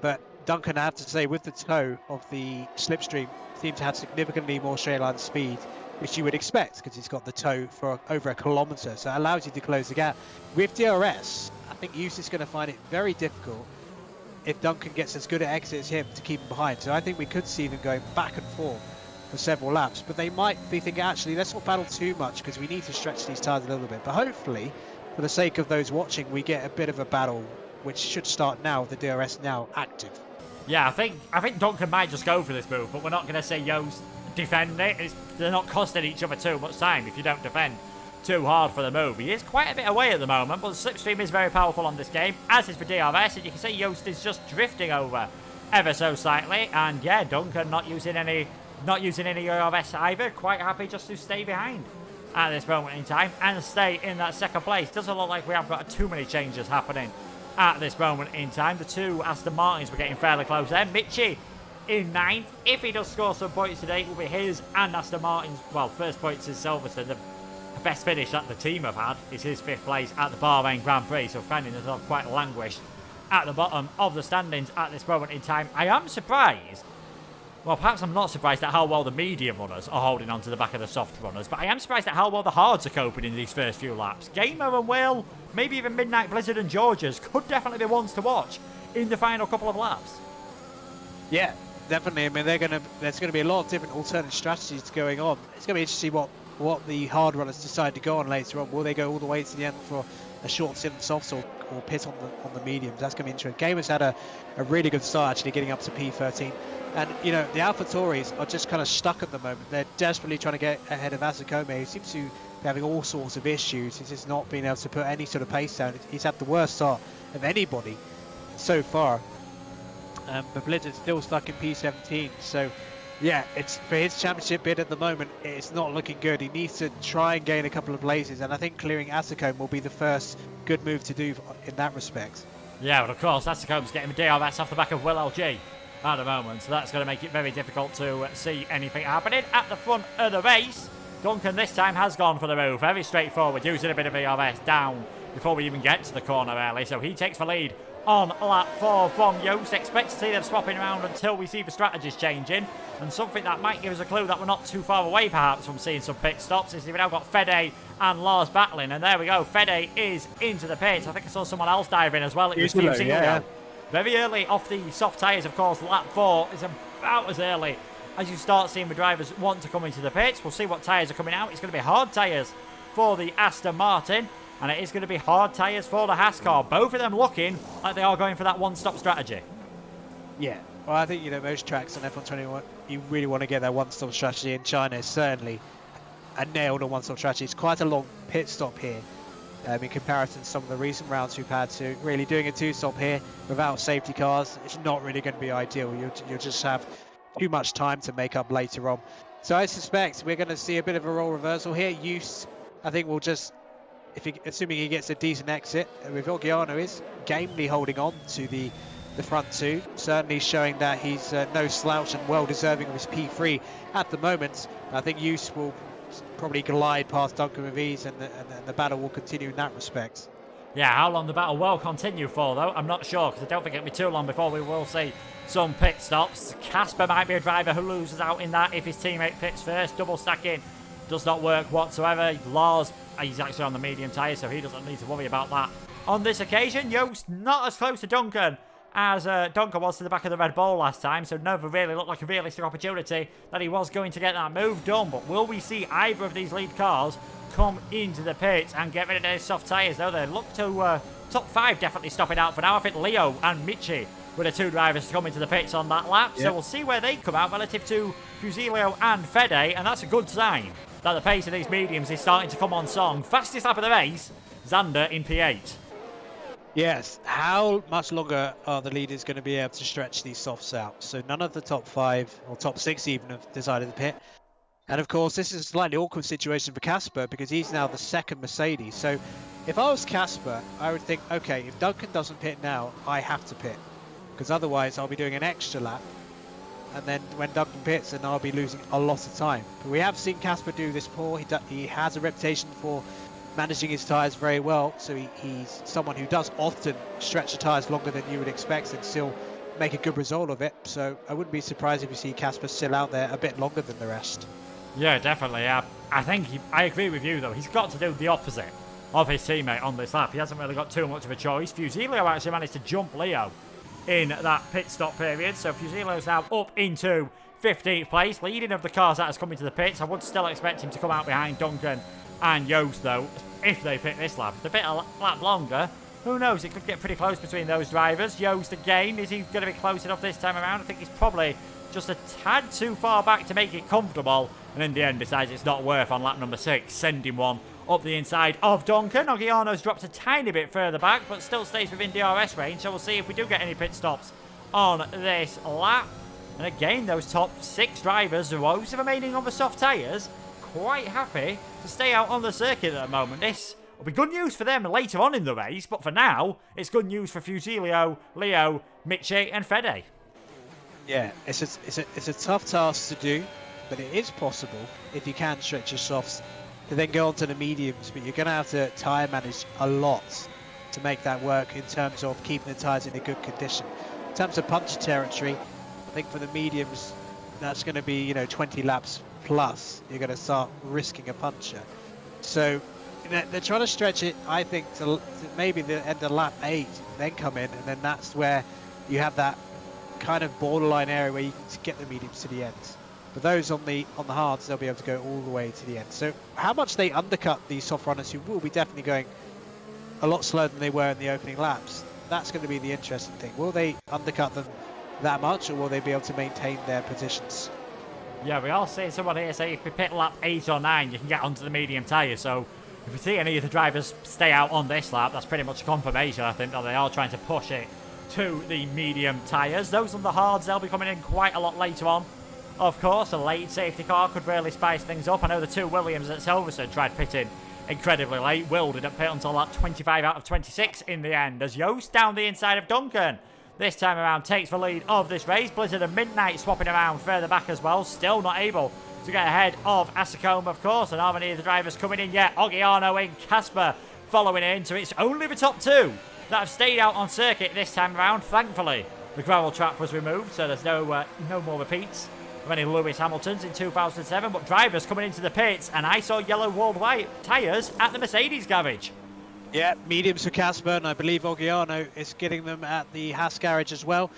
but Duncan, I have to say, with the toe of the slipstream, seemed to have significantly more straight line speed, which you would expect because he's got the toe for over a kilometre, so it allows you to close the gap. With DRS, I think Joost is going to find it very difficult if Duncan gets as good an exit as him to keep him behind. So I think we could see them going back and forth for several laps, but they might be thinking, actually, let's not battle too much because we need to stretch these tyres a little bit. But hopefully, for the sake of those watching, we get a bit of a battle, which should start now with the DRS now active. Yeah, I think Duncan might just go for this move, but we're not going to say Joost defend it. They're not costing each other too much time if you don't defend too hard for the move. He is quite a bit away at the moment, but the slipstream is very powerful on this game, as is for DRS, and you can see Joost is just drifting over ever so slightly. And yeah, Duncan not using any DRS either, quite happy just to stay behind at this moment in time and stay in that second place. Doesn't look like we have got too many changes happening at this moment in time. The two Aston Martins were getting fairly close there. Mitchie in 9th. If he does score some points today, it will be his and Aston Martin's, well, first points is Silverstone. The best finish that the team have had is his 5th place at the Bahrain Grand Prix, so finding himself quite languished at the bottom of the standings at this moment in time. I am surprised, well, perhaps I'm not surprised at how well the medium runners are holding on to the back of the soft runners, but I am surprised at how well the hards are coping in these first few laps. Gamer and Will, maybe even Midnight Blizzard and Georges could definitely be ones to watch in the final couple of laps. Yeah, definitely. I mean, there's going to be a lot of different alternate strategies going on. It's going to be interesting what the hard runners decide to go on later on. Will they go all the way to the end for a short stint in softs or pit on the mediums? That's going to be interesting. Gamer's had a really good start, actually getting up to P13. And, you know, the AlphaTauris are just kind of stuck at the moment. They're desperately trying to get ahead of Asakome, who seems to be having all sorts of issues. He's just not been able to put any sort of pace down. He's had the worst start of anybody so far. But Blizzard's still stuck in P17. So, yeah, it's for his championship bid at the moment, it's not looking good. He needs to try and gain a couple of places. And I think clearing Asakome will be the first good move to do in that respect. Yeah, but of course, Asakome's getting the DRS off the back of Will LG at the moment, so that's going to make it very difficult to see anything happening at the front of the race. Duncan this time has gone for the move, very straightforward, using a bit of ERS down before we even get to the corner early, so he takes the lead on lap 4 from Joost. Expect to see them swapping around until we see the strategies changing, and something that might give us a clue that we're not too far away perhaps from seeing some pit stops is we've now got Fede and Lars battling, and there we go, Fede is into the pits. I think I saw someone else dive in as well. It was Fusino. Very early off the soft tyres, of course. Lap 4 is about as early as you start seeing the drivers want to come into the pits. We'll see what tyres are coming out. It's going to be hard tyres for the Aston Martin, and it is going to be hard tyres for the Haas car. Both of them looking like they are going for that one-stop strategy. Yeah, well, I think, you know, most tracks on F121, you really want to get that one-stop strategy. In China is certainly a nailed on one-stop strategy. It's quite a long pit stop here. In comparison to some of the recent rounds we've had, to really doing a two-stop here without safety cars, it's not really going to be ideal. You'll just have too much time to make up later on. So I suspect we're going to see a bit of a role reversal here. Joost, I think, will just, assuming he gets a decent exit, with Oggiano is gamely holding on to the the front two, certainly showing that he's no slouch and well deserving of his P3 at the moment. I think Use will probably glide past Duncan with ease, and the battle will continue in that respect. Yeah, how long the battle will continue for, though, I'm not sure, because I don't think it'll be too long before we will see some pit stops. Casper might be a driver who loses out in that if his teammate pits first. Double stacking does not work whatsoever. Lars, he's actually on the medium tyre, so he doesn't need to worry about that. On this occasion, Joost not as close to Duncan as Duncan was to the back of the Red Bull last time, so never really looked like a realistic opportunity that he was going to get that move done. But will we see either of these lead cars come into the pits and get rid of those soft tyres? Though they look to top 5 definitely stopping out for now. I think Leo and Michi were the 2 drivers to come into the pits on that lap, so we'll see where they come out relative to Fusilio and Fede, and that's a good sign that the pace of these mediums is starting to come on song. Fastest lap of the race, Xander in P8. Yes, how much longer are the leaders going to be able to stretch these softs out? So none of the top 5 or top 6 even have decided to pit. And of course, this is a slightly awkward situation for Casper because he's now the second Mercedes. So if I was Casper, I would think, okay, if Duncan doesn't pit now, I have to pit, because otherwise I'll be doing an extra lap. And then when Duncan pits, then I'll be losing a lot of time. But we have seen Casper do this before. He has a reputation for managing his tyres very well. So he's someone who does often stretch the tyres longer than you would expect and still make a good result of it. So I wouldn't be surprised if we see Casper still out there a bit longer than the rest. Yeah, definitely. I think I agree with you, though. He's got to do the opposite of his teammate on this lap. He hasn't really got too much of a choice. Fusilio actually managed to jump Leo in that pit stop period. So Fusilio's now up into 15th place, leading of the cars that has come into the pits. I would still expect him to come out behind Duncan and Joost, though, if they pit this lap. If they pit a lap longer, who knows? It could get pretty close between those drivers. Joost again, is he going to be close enough this time around? I think he's probably just a tad too far back to make it comfortable, and in the end decides it's not worth on lap number 6, sending one up the inside of Duncan. Ogiano's dropped a tiny bit further back, but still stays within DRS range, so we'll see if we do get any pit stops on this lap. And again, those top 6 drivers, those remaining on the soft tyres, quite happy to stay out on the circuit at the moment. This will be good news for them later on in the race, but for now, it's good news for Fusilio, Leo, Michi and Fede. Yeah, it's a tough task to do, but it is possible if you can stretch your softs to then go on to the mediums, but you're going to have to tyre manage a lot to make that work in terms of keeping the tyres in a good condition. In terms of puncture territory, I think for the mediums, that's going to be 20 laps plus. You're going to start risking a puncture. So they're trying to stretch it, I think, to maybe the end of lap 8, then come in, and then that's where you have that kind of borderline area where you can get the mediums to the end. But those on the hards, they'll be able to go all the way to the end. So how much they undercut these soft runners, who will be definitely going a lot slower than they were in the opening laps, that's going to be the interesting thing. Will they undercut them that much, or will they be able to maintain their positions? Yeah, we are seeing someone here say if we pit lap 8 or 9, you can get onto the medium tyre. So if we see any of the drivers stay out on this lap, that's pretty much a confirmation, I think, that they are trying to push it to the medium tyres. Those on the hards, they'll be coming in quite a lot later on. Of course, a late safety car could really spice things up. I know the 2 Williams at Silverstone tried pitting incredibly late. Will didn't pit until lap 25 out of 26 in the end, as Joost down the inside of Duncan this time around takes the lead of this race. Blizzard and Midnight swapping around further back as well, still not able to get ahead of Asacombe, of course, and aren't any of the drivers coming in yet. Ogiano in, Casper following in, so it's only the top 2 that have stayed out on circuit this time around. Thankfully, the gravel trap was removed, so there's no more repeats of any Lewis Hamiltons in 2007, but drivers coming into the pits, and I saw yellow walled white tyres at the Mercedes garage. Yeah, mediums for Casper, and I believe Ogiano is getting them at the Haas garage as well.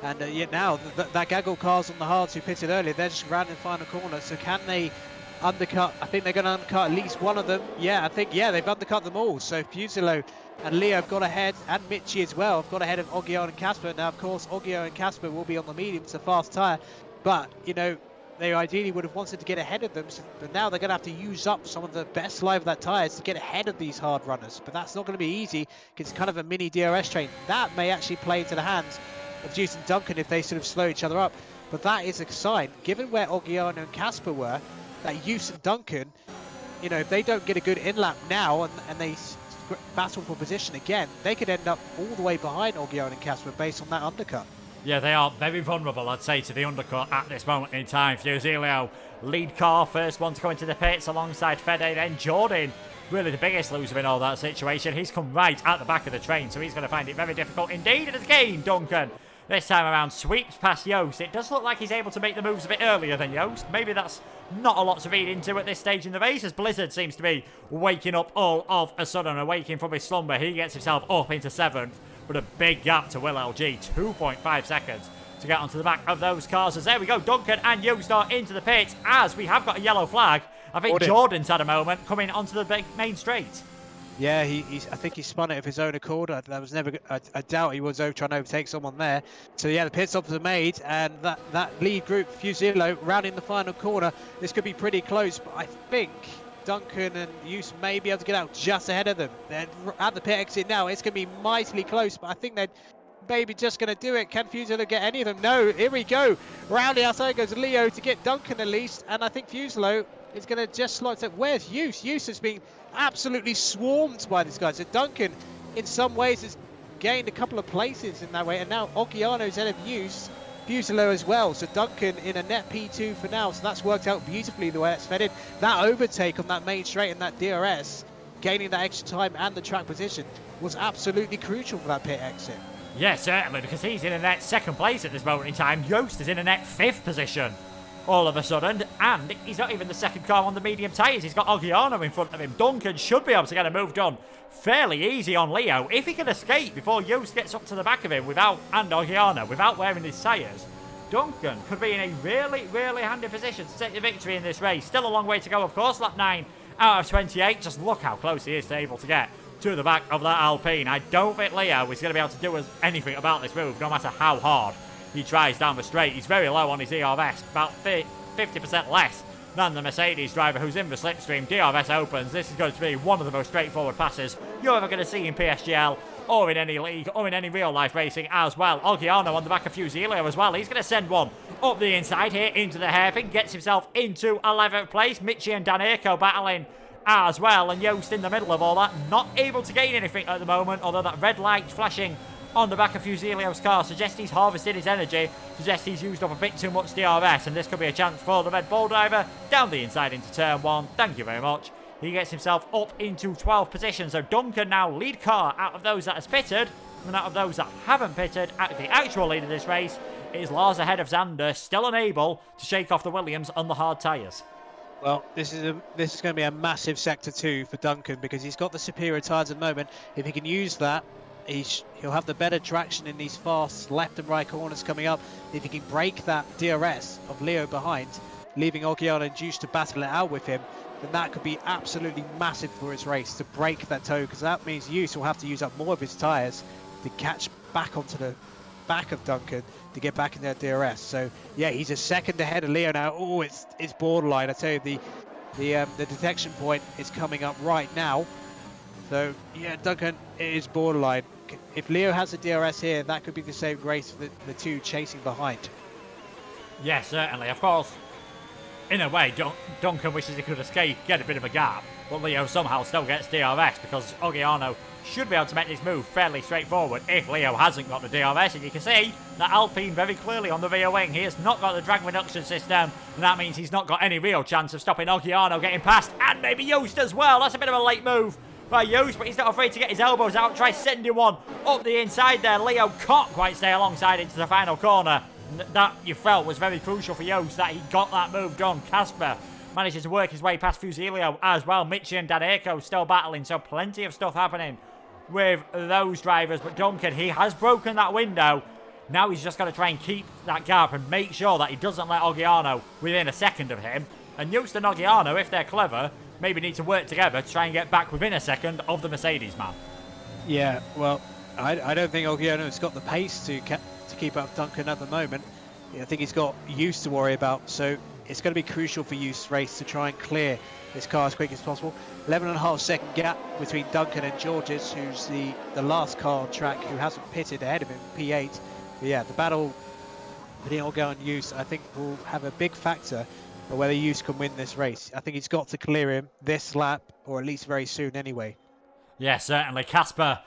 And yet now, that gaggle cars on the hards who pitted earlier, they're just around in final corner, so can they undercut? I think they're going to undercut at least one of them. Yeah, they've undercut them all. So Fusilio and Leo have got ahead, and Michi as well, have got ahead of Ogiano and Casper. Now, of course, Ogiano and Casper will be on the medium, it's a fast tyre, but, they ideally would have wanted to get ahead of them, but now they're going to have to use up some of the best life of that tyres to get ahead of these hard runners. But that's not going to be easy, because it's kind of a mini DRS train. That may actually play into the hands of Juice and Duncan if they sort of slow each other up. But that is a sign, given where Ogiano and Casper were, that Juice and Duncan, if they don't get a good in-lap now and they battle for position again, they could end up all the way behind Ogion and Casper based on that undercut. Yeah, they are very vulnerable, I'd say, to the undercut at this moment in time. Fusilio, lead car, first one to go into the pits alongside Fede, then Jordan. Really the biggest loser in all that situation. He's come right at the back of the train, so he's going to find it very difficult indeed. And again, Duncan, this time around, sweeps past Yost. It does look like he's able to make the moves a bit earlier than Yost. Maybe that's not a lot to read into at this stage in the race, as Blizzard seems to be waking up all of a sudden, awaking from his slumber. He gets himself up into 7th. But a big gap to Will LG, 2.5 seconds to get onto the back of those cars. As there we go, Duncan and Yost are into the pits, as we have got a yellow flag. I think Jordan's had a moment coming onto the big main straight. Yeah, I think he spun it of his own accord. That was never. I doubt he was trying to overtake someone there. So yeah, the pit stops are made, and that lead group, Fusillo, rounding the final corner. This could be pretty close, but I think Duncan and Yus may be able to get out just ahead of them. They're at the pit exit now. It's going to be mightily close, but I think they're maybe just going to do it. Can Fusillo get any of them? No, here we go. Roundly outside goes Leo to get Duncan at least, and I think Fusillo is going to just slot it. Where's Yus? Yus has been absolutely swarmed by this guy. So Duncan, in some ways, has gained a couple of places in that way, and now Ogiano's ahead of Yus. Fusillo as well, so Duncan in a net P2 for now, so that's worked out beautifully the way it's fed in. That overtake on that main straight and that DRS, gaining that extra time and the track position, was absolutely crucial for that pit exit. Yeah, certainly, because he's in a net 2nd place at this moment in time. Yost is in a net 5th position all of a sudden, and he's not even the 2nd car on the medium tyres. He's got Ogiano in front of him. Duncan should be able to get a move done fairly easy on Leo if he can escape before Yost gets up to the back of him and Ogiano without wearing his tyres. Duncan could be in a really, really handy position to take the victory in this race. Still a long way to go, of course. Lap 9 out of 28. Just look how close he is to able to get to the back of that Alpine. I don't think Leo is going to be able to do anything about this move, no matter how hard he tries down the straight. He's very low on his DRS, about 50% less than the Mercedes driver who's in the slipstream. DRS opens. This is going to be one of the most straightforward passes you're ever going to see in PSGL or in any league or in any real life racing as well. Ogiano on the back of Fusilio as well. He's going to send one up the inside here into the hairpin. Gets himself into 11th place. Michi and Danirko battling as well. And Yost in the middle of all that. Not able to gain anything at the moment, although that red light flashing on the back of Fusilio's car suggests he's harvested his energy, suggests he's used up a bit too much DRS, and this could be a chance for the Red Bull driver down the inside into turn 1. Thank you very much. He gets himself up into 12th position, so Duncan now lead car out of those that has pitted, and out of those that haven't pitted, at the actual lead of this race is Lars ahead of Xander, still unable to shake off the Williams on the hard tyres. Well, this is going to be a massive sector 2 for Duncan because he's got the superior tyres at the moment. If he can use that, he'll have the better traction in these fast left and right corners coming up. If he can break that DRS of Leo behind, leaving Ogiano and Juice to battle it out with him, then that could be absolutely massive for his race to break that toe, because that means Juice will have to use up more of his tyres to catch back onto the back of Duncan to get back in that DRS. So yeah, he's a second ahead of Leo now. Oh, it's borderline. I tell you, the detection point is coming up right now. So yeah, Duncan, it is borderline. If Leo has a DRS here, that could be the same grace for the two chasing behind. Yes, certainly. Of course, in a way, Duncan wishes he could escape, get a bit of a gap, but Leo somehow still gets DRS because Ogiano should be able to make this move fairly straightforward if Leo hasn't got the DRS. And you can see that Alpine very clearly on the rear wing. He has not got the drag reduction system, and that means he's not got any real chance of stopping Ogiano getting past, and maybe Yost as well. That's a bit of a late move by Yost, but he's not afraid to get his elbows out, try sending one up the inside there. Leo can't quite stay alongside into the final corner. That you felt was very crucial for Yost, that he got that move done. Casper manages to work his way past Fusilio as well. Michi and Danirko still battling, so plenty of stuff happening with those drivers. But Duncan, he has broken that window. Now he's just got to try and keep that gap and make sure that he doesn't let Ogiano within a second of him. And Yost and Ogiano, if they're clever, maybe need to work together to try and get back within a second of the Mercedes man. Yeah, well, I don't think Ogiano's got the pace to keep up Duncan at the moment. I think he's got Use to worry about, so it's going to be crucial for Use race to try and clear this car as quick as possible. 11.5 second gap between Duncan and Georges, who's the last car on track who hasn't pitted ahead of him, P8. But yeah, the battle between Ogiano and Use, I think, will have a big factor of whether Use can win this race. I think he's got to clear him this lap, or at least very soon anyway. Yeah, certainly. Casper,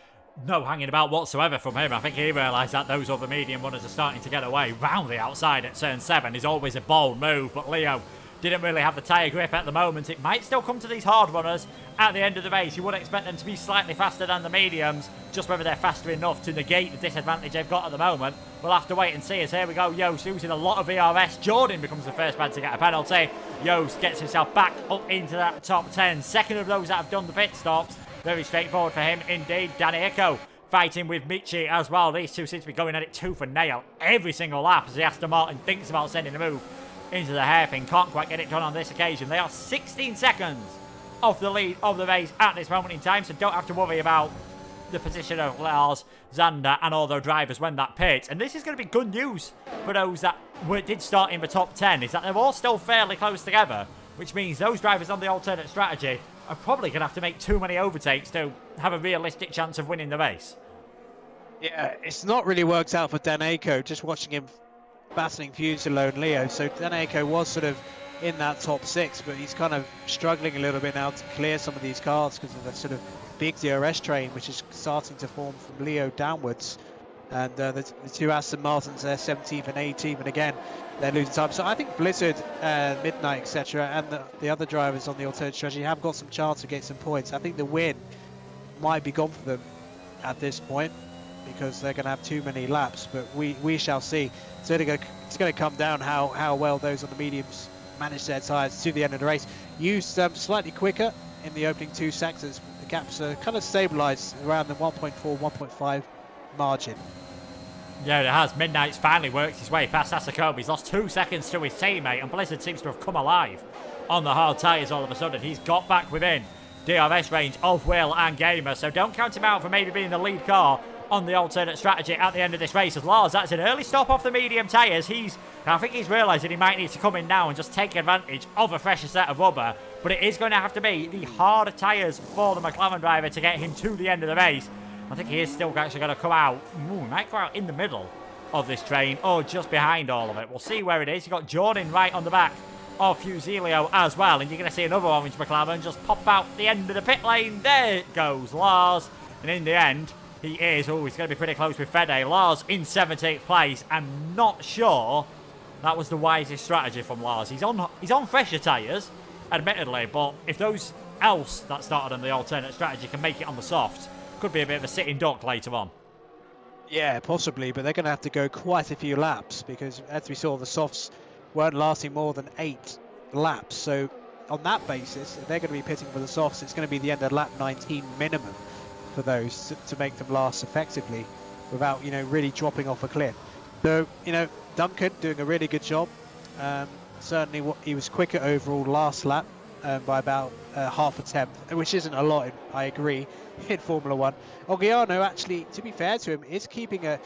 no hanging about whatsoever from him. I think he realised that those other medium runners are starting to get away round the outside at turn 7 is always a bold move, but Leo didn't really have the tyre grip at the moment. It might still come to these hard runners at the end of the race. You would expect them to be slightly faster than the mediums, just whether they're faster enough to negate the disadvantage they've got at the moment. We'll have to wait and see. As here we go, Yost losing a lot of VRS. Jordan becomes the first man to get a penalty. Yost gets himself back up into that top 10. Second of those that have done the pit stops. Very straightforward for him indeed. Danny Echo fighting with Michi as well. These two seem to be going at it tooth and nail every single lap as the Aston Martin thinks about sending a move into the hairpin. Can't quite get it done on this occasion. They are 16 seconds off the lead of the race at this moment in time, so don't have to worry about the position of Lars, Zander and all their drivers when that pits. And this is going to be good news for those that did start in the top 10, is that they're all still fairly close together, which means those drivers on the alternate strategy are probably going to have to make too many overtakes to have a realistic chance of winning the race. Yeah, it's not really worked out for Daneko, just watching him battling Fusilo and Leo. So Daneko was sort of in that top 6, but he's kind of struggling a little bit now to clear some of these cars because of the sort of big DRS train which is starting to form from Leo downwards. And the two Aston Martins, they're 17th and 18th, and again they're losing time. So I think Blizzard, Midnight, etc., and the other drivers on the alternate strategy have got some chance to get some points. I think the win might be gone for them at this point because they're going to have too many laps, but we shall see. So it's going to come down how well those on the mediums manage their tyres to the end of the race. Used slightly quicker in the opening 2 sectors. The gaps are kind of stabilised around the 1.4, 1.5 margin. Yeah, it has. Midnight's finally worked his way past Asakobe. He's lost 2 seconds to his teammate, and Blizzard seems to have come alive on the hard tyres all of a sudden. He's got back within DRS range of Will and Gamer, so don't count him out for maybe being the lead car on the alternate strategy at the end of this race. As Lars, that's an early stop off the medium tyres. I think he's realised that he might need to come in now and just take advantage of a fresher set of rubber, but it is going to have to be the harder tyres for the McLaren driver to get him to the end of the race. I think he is still actually going to come out. He might go out in the middle of this train or just behind all of it. We'll see where it is. You've got Jordan right on the back of Fusilio as well, and you're going to see another orange McLaren just pop out the end of the pit lane. There it goes, Lars. And in the end, he's going to be pretty close with Fede. Lars in 17th place. I'm not sure that was the wisest strategy from Lars. He's on fresher tyres, admittedly, but if those else that started on the alternate strategy can make it on the softs, could be a bit of a sitting duck later on. Yeah, possibly, but they're going to have to go quite a few laps because, as we saw, the softs weren't lasting more than 8 laps. So on that basis, if they're going to be pitting for the softs, it's going to be the end of lap 19 minimum for those to make them last effectively without, really dropping off a cliff. So, Duncan doing a really good job. Certainly he was quicker overall last lap by about half a tenth, which isn't a lot, I agree, in Formula 1. Ogiano, actually, to be fair to him, is keeping a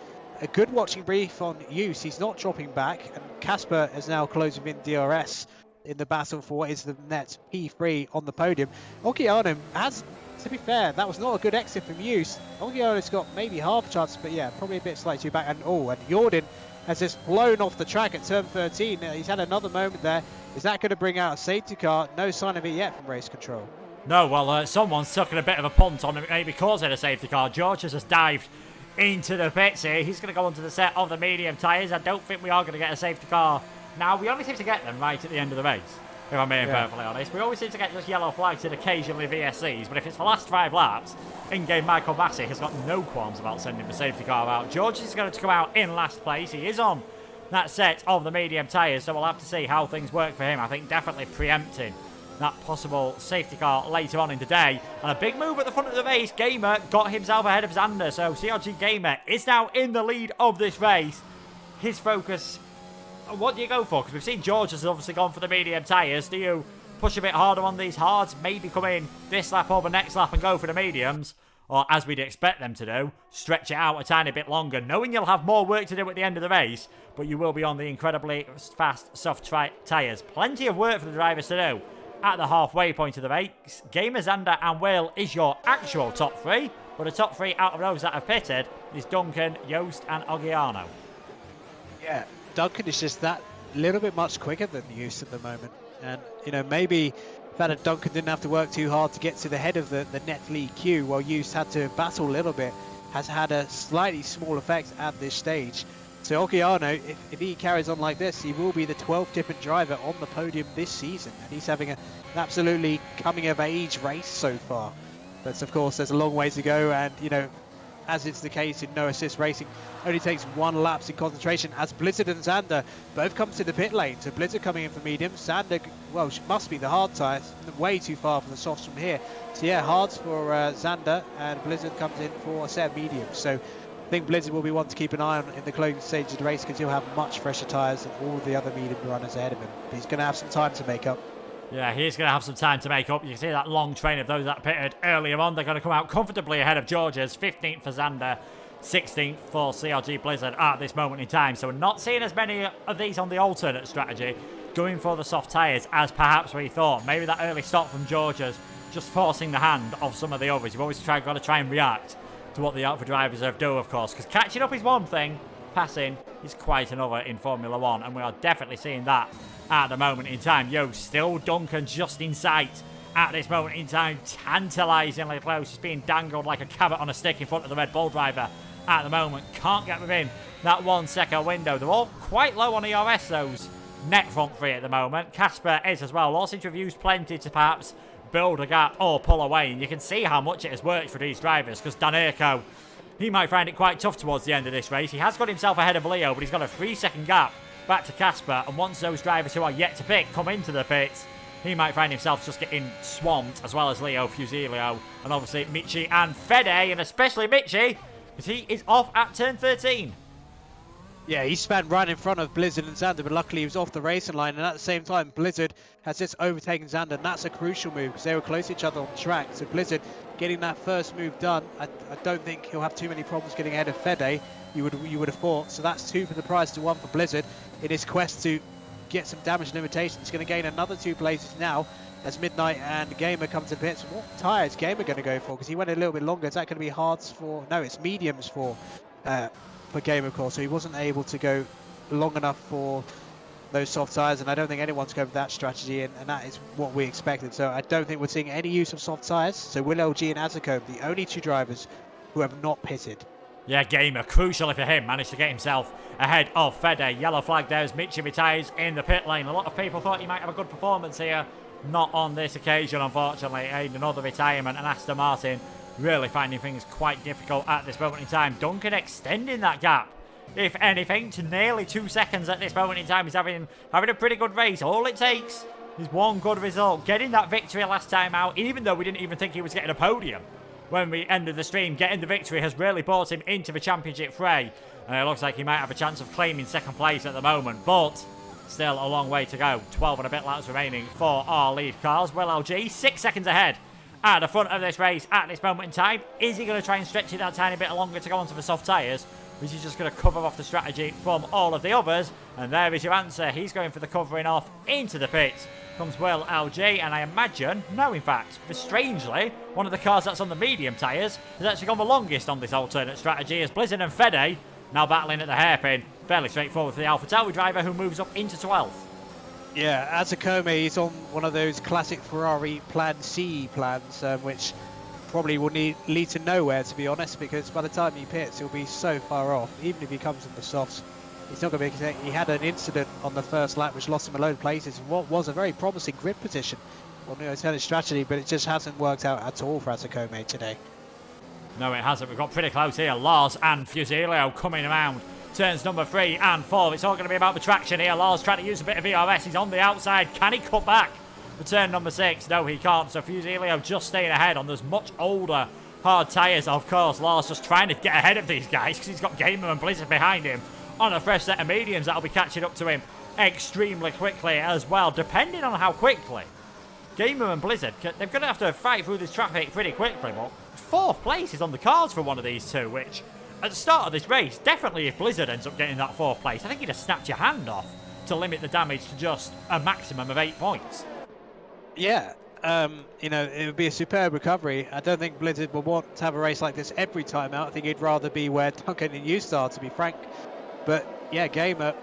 good watching brief on use. He's not dropping back, and Casper has now closed within DRS in the battle for what is the net P3 on the podium. Ogiano has, to be fair, that was not a good exit from use. Ogiano's got maybe half a chance, but yeah, probably a bit slightly too back. And Jordan has just blown off the track at turn 13. He's had another moment there. Is that going to bring out a safety car? No sign of it yet from race control. No, well, someone's taken a bit of a punt on him, maybe causing a safety car. George has just dived into the pits here. He's going to go onto the set of the medium tyres. I don't think we are going to get a safety car. Now, we only seem to get them right at the end of the race, if I'm being perfectly honest. We always seem to get just yellow flags and occasionally VSCs, but if it's the last 5 laps, in-game Michael Massey has got no qualms about sending the safety car out. George is going to come out in last place. He is on that set of the medium tyres, so we'll have to see how things work for him. I think definitely preempting that possible safety car later on in the day. And a big move at the front of the race. Gamer got himself ahead of Zander, so CRG Gamer is now in the lead of this race. His focus, what do you go for? Because we've seen George has obviously gone for the medium tyres. Do you push a bit harder on these hards, maybe come in this lap over next lap and go for the mediums? Or, as we'd expect them to do, stretch it out a tiny bit longer, knowing you'll have more work to do at the end of the race, but you will be on the incredibly fast, soft tyres. Plenty of work for the drivers to do at the halfway point of the race. Gamer, Zander and Will is your actual top 3, but the top 3 out of those that have pitted is Duncan, Yost and Ogiano. Yeah, Duncan is just that little bit much quicker than Yost at the moment. And, maybe fact that Duncan didn't have to work too hard to get to the head of the net lead queue, while Hughes had to battle a little bit, has had a slightly small effect at this stage. So Ogiano, if he carries on like this, he will be the 12th different driver on the podium this season, and he's having an absolutely coming of age race so far. But of course, there's a long way to go, and you know, as it's the case in no assist racing, only takes one lapse in concentration, as Blizzard and Xander both come to the pit lane. So Blizzard coming in for medium, Xander, well, must be the hard tyres, way too far from the softs from here. So yeah, hards for Xander, and Blizzard comes in for a set of mediums. So I think Blizzard will be one to keep an eye on in the closing stage of the race, because he'll have much fresher tyres than all the other medium runners ahead of him. But he's going to have some time to make up. Yeah, he's going to have some time to make up. You can see that long train of those that pitted earlier on. They're going to come out comfortably ahead of George's. 15th for Xander, 16th for CLG Blizzard at this moment in time. So we're not seeing as many of these on the alternate strategy, going for the soft tyres as perhaps we thought. Maybe that early stop from George's just forcing the hand of some of the others. You've always got to try and react to what the Alpha drivers have done, of course, because catching up is one thing, passing is quite another in Formula 1, and we are definitely seeing that at the moment in time. Yo, still Duncan just in sight at this moment in time, tantalisingly close. He's being dangled like a carrot on a stick in front of the Red Bull driver at the moment. Can't get within that 1 second window. They're all quite low on ERS, those net front three at the moment. Casper is as well. All seem to have used plenty to perhaps build a gap or pull away, and you can see how much it has worked for these drivers, because Danirko, he might find it quite tough towards the end of this race. He has got himself ahead of Leo, but he's got a 3-second gap back to Casper, and once those drivers who are yet to pick come into the pits, he might find himself just getting swamped, as well as Leo, Fusilio, and obviously Michi and Fede, and especially Michi, because he is off at turn 13. Yeah, he span right in front of Blizzard and Xander, but luckily he was off the racing line, and at the same time Blizzard has just overtaken Xander, and that's a crucial move because they were close to each other on the track. So Blizzard getting that first move done, I don't think he'll have too many problems getting ahead of Fede, you would have thought. So that's 2 for the prize to 1 for Blizzard in his quest to get some damage limitation. He's going to gain another 2 places now as Midnight and Gamer come to pits. What tyre is Gamer going to go for? Because he went a little bit longer. Is that going to be hards for... No, it's mediums for Gamer, of course. So he wasn't able to go long enough for those soft tyres, and I don't think anyone's going for that strategy, and that is what we expected. So I don't think we're seeing any use of soft tyres. So Will LG and Azako, the only 2 drivers who have not pitted. Yeah, Gamer, crucially for him, managed to get himself ahead of Fede. Yellow flag there as Michi retires in the pit lane. A lot of people thought he might have a good performance here. Not on this occasion, unfortunately. Another retirement, and Aston Martin really finding things quite difficult at this moment in time. Duncan extending that gap, if anything, to nearly 2 seconds at this moment in time. He's having a pretty good race. All it takes is one good result. Getting that victory last time out, even though we didn't even think he was getting a podium when we ended the stream, getting the victory has really brought him into the championship fray. And it looks like he might have a chance of claiming second place at the moment, but still a long way to go. 12 and a bit laps remaining for our lead cars. Will LG 6 seconds ahead at the front of this race at this moment in time. Is he going to try and stretch it that tiny bit longer to go onto the soft tyres? Or is he just going to cover off the strategy from all of the others? And there is your answer. He's going for the covering off into the pits. Comes Will LG, and I imagine, no in fact, but strangely, one of the cars that's on the medium tyres has actually gone the longest on this alternate strategy, as Blizzard and Fede now battling at the hairpin. Fairly straightforward for the Alpha Tauri driver, who moves up into 12th. Yeah, Azakome is on one of those classic Ferrari Plan C plans, which probably will lead to nowhere, to be honest, because by the time he pits, he'll be so far off. Even if he comes in the softs, he's not going to be... He had an incident on the first lap which lost him a load of places in what was a very promising grid position on the alternate strategy, but it just hasn't worked out at all for Azakome today. No, it hasn't. We've got pretty close here. Lars and Fusilio coming around turns number 3 and 4. It's all going to be about the traction here. Lars trying to use a bit of ERS. He's on the outside. Can he cut back for turn number 6? No, he can't. So Fusilio just staying ahead on those much older hard tyres. Of course, Lars just trying to get ahead of these guys because he's got Gamer and Blizzard behind him on a fresh set of mediums that'll be catching up to him extremely quickly as well, depending on how quickly. Gamer and Blizzard, they're going to have to fight through this traffic pretty quickly, but 4th place is on the cards for one of these two, which at the start of this race, definitely if Blizzard ends up getting that 4th place, I think he'd have snapped your hand off to limit the damage to just a maximum of 8 points. Yeah, you know, it would be a superb recovery. I don't think Blizzard will want to have a race like this every time out. I think he'd rather be where Duncan and you are, to be frank. But yeah, Gamer,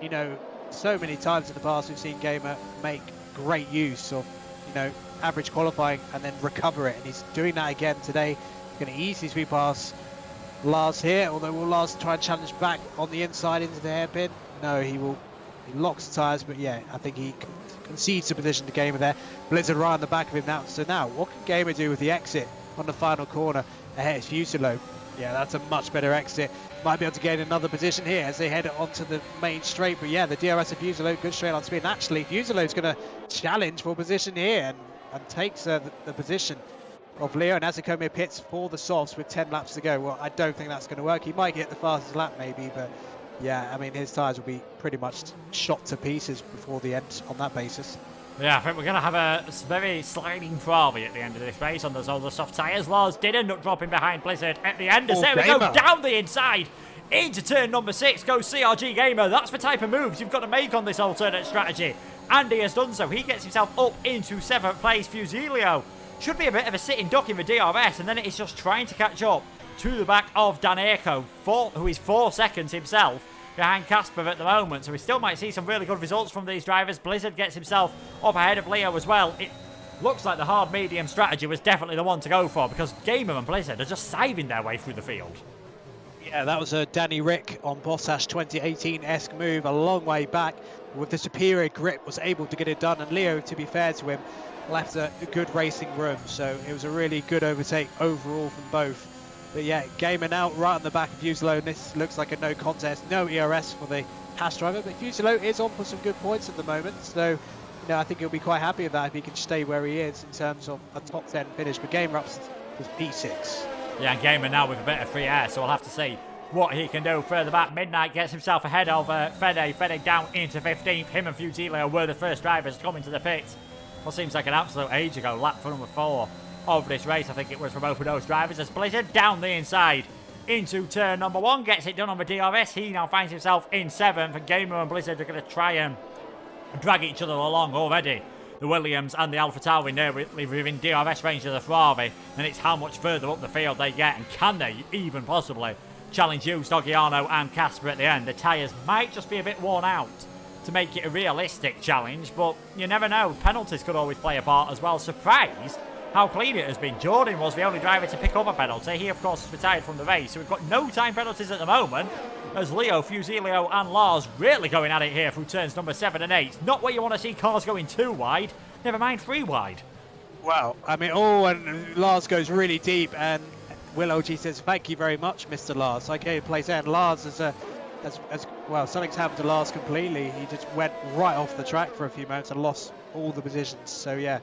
you know, so many times in the past we've seen Gamer make great use of, average qualifying and then recover it. And he's doing that again today. He's going to easily sweep past Lars here, although will Lars try and challenge back on the inside into the hairpin? No, he locks the tyres, but yeah, I think he concedes the position to Gamer there. Blizzard right on the back of him now. So now, what can Gamer do with the exit on the final corner? Ahead is Fusilo. Yeah, that's a much better exit. Might be able to gain another position here as they head onto the main straight. But yeah, the DRS of Fusilo, good straight on speed. And actually, Fusilo's going to challenge for position here and takes the position of Leo. And Azakome pits for the softs with 10 laps to go. Well, I don't think that's going to work. He might get the fastest lap maybe, but yeah, I mean, his tyres will be pretty much shot to pieces before the end on that basis. Yeah, I think we're going to have a very sliding Ferrari at the end of this race on those older soft tyres. Lars did end up dropping behind Blizzard at the end. As there we go, down the inside into turn number 6 goes CRG Gamer. That's the type of moves you've got to make on this alternate strategy. And he has done so. He gets himself up into 7th place. Fusilio should be a bit of a sitting duck in the DRS, and then it is just trying to catch up to the back of Dan Aiko, who is 4 seconds himself behind Casper at the moment, so we still might see some really good results from these drivers. Blizzard gets himself up ahead of Leo as well. It looks like the hard medium strategy was definitely the one to go for, because Gamer and Blizzard are just siving their way through the field. Yeah, that was a Danny Rick on Bottas 2018-esque move a long way back. With the superior grip, was able to get it done, and Leo, to be fair to him, left a good racing room, so it was a really good overtake overall from both. But yeah, Gamer now right on the back of Fusilo, and this looks like a no contest, no ERS for the Haas driver, but Fusilo is on for some good points at the moment, so I think he'll be quite happy with that if he can stay where he is in terms of a top 10 finish. But Gamer up to P6. Yeah, and Gamer now with a bit of free air, so we'll have to see what he can do further back. Midnight gets himself ahead of Fede. Fede down into 15th. Him and Fusilio were the first drivers to come into the pits. What seems like an absolute age ago, lap for number 4 of this race. I think it was for both of those drivers. As Blizzard down the inside into turn number 1, gets it done on the DRS. He now finds himself in 7th, and Gamer and Blizzard are going to try and drag each other along already. The Williams and the AlphaTauri nearly within DRS range of the Ferrari, and it's how much further up the field they get, and can they even possibly challenge you, Stogiano and Casper at the end. The tyres might just be a bit worn out to make it a realistic challenge, but you never know. Penalties could always play a part as well. Surprised how clean it has been. Jordan was the only driver to pick up a penalty. He, of course, retired from the race, so we've got no time penalties at the moment, as Leo, Fusilio and Lars really going at it here through turns number 7 and 8. Not where you want to see cars going too wide, never mind 3 wide. Well, I mean, and Lars goes really deep, and Will OG says, thank you very much, Mr. Lars. I gave a place there, and Lars as well, something's happened to Lars completely. He just went right off the track for a few moments and lost all the positions. So yeah,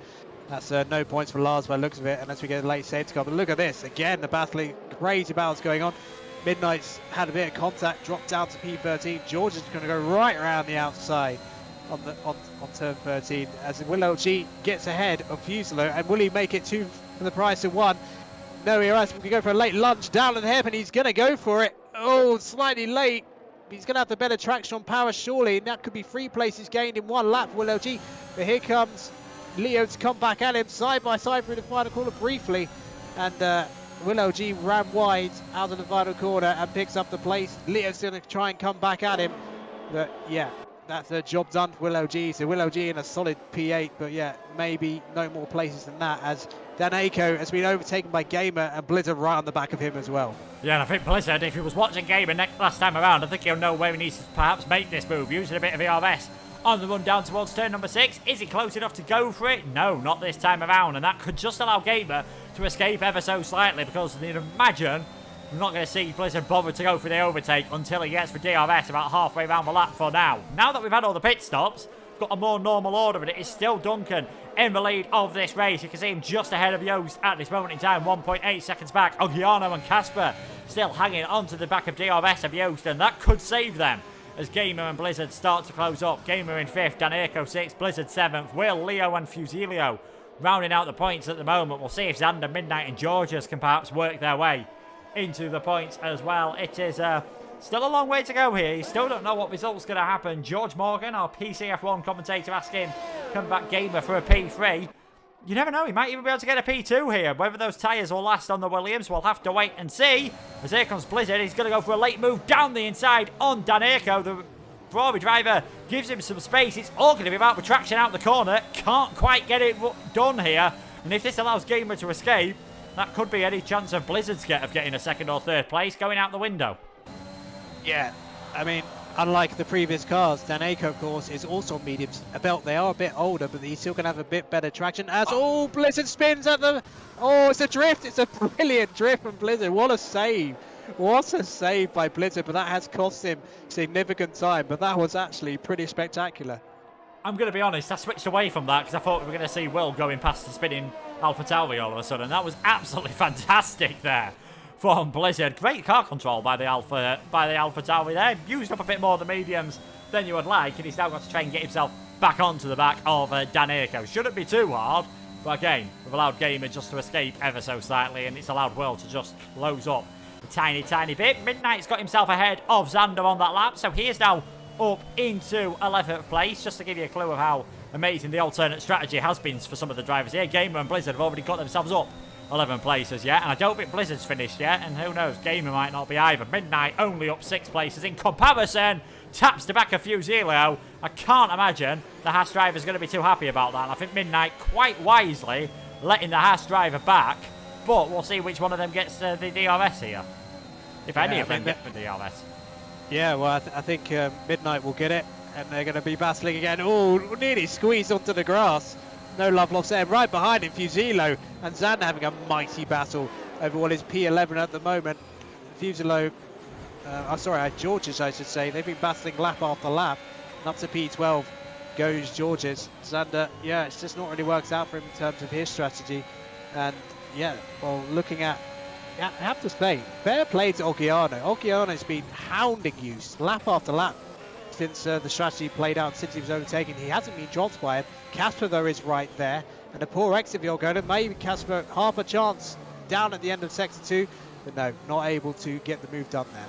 that's no points for Lars by the looks of it, unless we get a late safety car. But look at this, again, the battling, crazy battles going on. Midnight's had a bit of contact, dropped down to P13. George is going to go right around the outside on turn 13 as Will OG gets ahead of Fusilo, and will he make it 2 for the price of 1? No, ERS, we can go for a late lunge down in the hairpin. He's going to go for it. Oh, slightly late. He's going to have the better traction on power, surely. And that could be 3 places gained in 1 lap for Will OG. But here comes Leo to come back at him side by side through the final corner briefly. And Will OG ran wide out of the final corner and picks up the place. Leo's going to try and come back at him. But yeah, that's a job done for Will OG. So Will OG in a solid P8. But yeah, maybe no more places than that, as Dan Aiko has been overtaken by Gamer and Blizzard right on the back of him as well. Yeah, and I think Blizzard, if he was watching Gamer last time around, I think he'll know where he needs to perhaps make this move, using a bit of ERS on the run down towards turn number 6. Is he close enough to go for it? No, not this time around, and that could just allow Gamer to escape ever so slightly, because you'd imagine we're not going to see Blizzard bother to go for the overtake until he gets for DRS about halfway around the lap for now. Now that we've had all the pit stops, got a more normal order, and it is still Duncan in the lead of this race. You can see him just ahead of Joost at this moment in time, 1.8 seconds back. Ogiano and Casper still hanging onto the back of DRS of Joost, and that could save them as Gamer and Blizzard start to close up. Gamer in 5th, Dan Aiko 6th, Blizzard 7th, Will, Leo and Fusilio rounding out the points at the moment. We'll see if Xander, Midnight and Georges can perhaps work their way into the points as well. It is still a long way to go here. You still don't know what result's going to happen. George Morgan, our PCF1 commentator, asking, come back Gamer for a P3. You never know, he might even be able to get a P2 here. Whether those tyres will last on the Williams, we'll have to wait and see. As here comes Blizzard, he's going to go for a late move down the inside on Dan Aiko. The Ferrari driver gives him some space. It's all going to be about retraction out the corner. Can't quite get it done here. And if this allows Gamer to escape, that could be any chance of Blizzard's of getting a second or third place going out the window. Yeah, I mean, unlike the previous cars, Daneko, of course, is also on mediums. A belt, they are a bit older, but he's still going to have a bit better traction. As Blizzard spins at the... Oh, it's a drift. It's a brilliant drift from Blizzard. What a save. What a save by Blizzard, but that has cost him significant time. But that was actually pretty spectacular. I'm going to be honest, I switched away from that because I thought we were going to see Will going past the spinning AlphaTauri all of a sudden. That was absolutely fantastic there from Blizzard. Great car control by the AlphaTauri there. Used up a bit more of the mediums than you would like, and he's now got to try and get himself back onto the back of Daneko. Shouldn't be too hard, but again, we've allowed Gamer just to escape ever so slightly, and it's allowed Will to just close up a tiny bit. Midnight's got himself ahead of Xander on that lap, so he is now up into 11th place, just to give you a clue of how amazing the alternate strategy has been for some of the drivers here. Gamer and Blizzard have already got themselves up 11 places yet, and I don't think Blizzard's finished yet, and who knows, Gamer might not be either. Midnight only up 6 places in comparison. Taps the back of Fusilo. I can't imagine the Haas driver's going to be too happy about that, and I think Midnight quite wisely letting the Haas driver back, but we'll see which one of them gets the DRS here, if any of them get the DRS. Yeah, well, I think Midnight will get it, and they're going to be battling again. Oh, nearly squeezed onto the grass. No love lost there. Right behind him, Fusilo and Xander having a mighty battle over what is P11 at the moment. Fusilo, Georges, I should say. They've been battling lap after lap. And up to P12 goes Georges. Xander, yeah, it's just not really worked out for him in terms of his strategy. And yeah, well, looking at, I have to say, fair play to Ogiano. Ogiano's been hounding you lap after lap since the strategy played out, since he was overtaken. He hasn't been dropped by it. Casper, though, is right there. And a poor exit for Ogiano. Maybe Casper, half a chance down at the end of sector 2. But no, not able to get the move done there.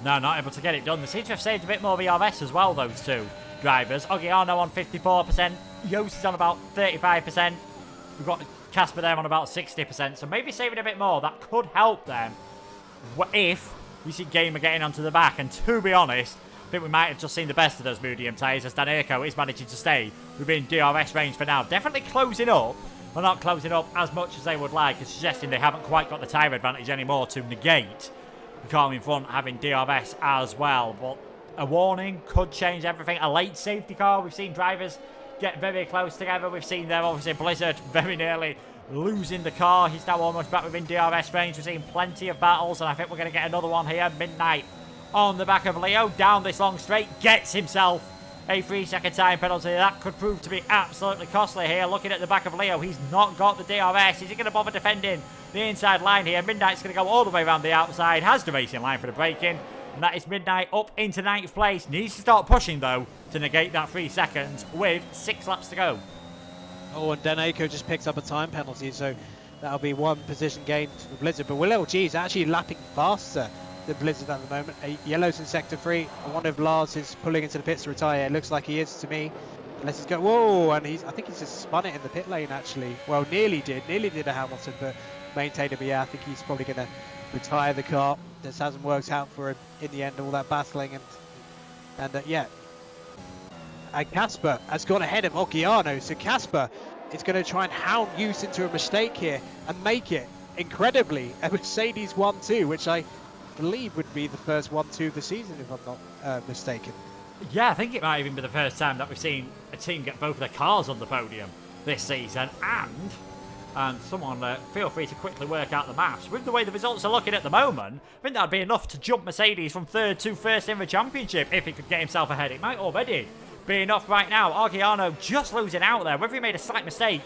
No, not able to get it done. They seem to have saved a bit more VRS as well, those two drivers. Ogiano on 54%. Yost is on about 35%. We've got Casper there on about 60%, so maybe saving a bit more. That could help them if we see Gamer getting onto the back. And to be honest, I think we might have just seen the best of those medium tyres as Daneko is managing to stay within DRS range for now. Definitely closing up, but not closing up as much as they would like, and suggesting they haven't quite got the tyre advantage anymore to negate the car in front having DRS as well. But a warning could change everything. A late safety car. We've seen drivers get very close together. We've seen them, obviously, Blizzard very nearly losing the car. He's now almost back within DRS range. We've seen plenty of battles, and I think we're going to get another one here. Midnight on the back of Leo, down this long straight, gets himself a 3-second time penalty. That could prove to be absolutely costly here. Looking at the back of Leo, he's not got the DRS. Is he going to bother defending the inside line here? Midnight's going to go all the way around the outside, has the racing line for the braking, and that is Midnight up into 9th place. Needs to start pushing, though, to negate that 3 seconds with 6 laps to go. Oh, and Daneko just picks up a time penalty, so that'll be 1 position gain for Blizzard. But Will LG is actually lapping faster than Blizzard at the moment. Yellow's in sector 3. I wonder if Lars is pulling into the pits to retire. It looks like he is to me. Unless he's going, whoa, and I think he's just spun it in the pit lane, actually. Well, nearly did a Hamilton, but maintained it. But yeah, I think he's probably going to retire the car. This hasn't worked out for him in the end, all that battling. And yeah. And Casper has gone ahead of Ogiano, so Casper is going to try and hound Use into a mistake here and make it, incredibly, a Mercedes 1-2, which I believe would be the first 1-2 of the season, if I'm not mistaken. Yeah, I think it might even be the first time that we've seen a team get both of their cars on the podium this season. And someone, feel free to quickly work out the maths. With the way the results are looking at the moment, I think that'd be enough to jump Mercedes from 3rd to 1st in the championship if he could get himself ahead. It might already be enough right now. Ogiano just losing out there. Whether he made a slight mistake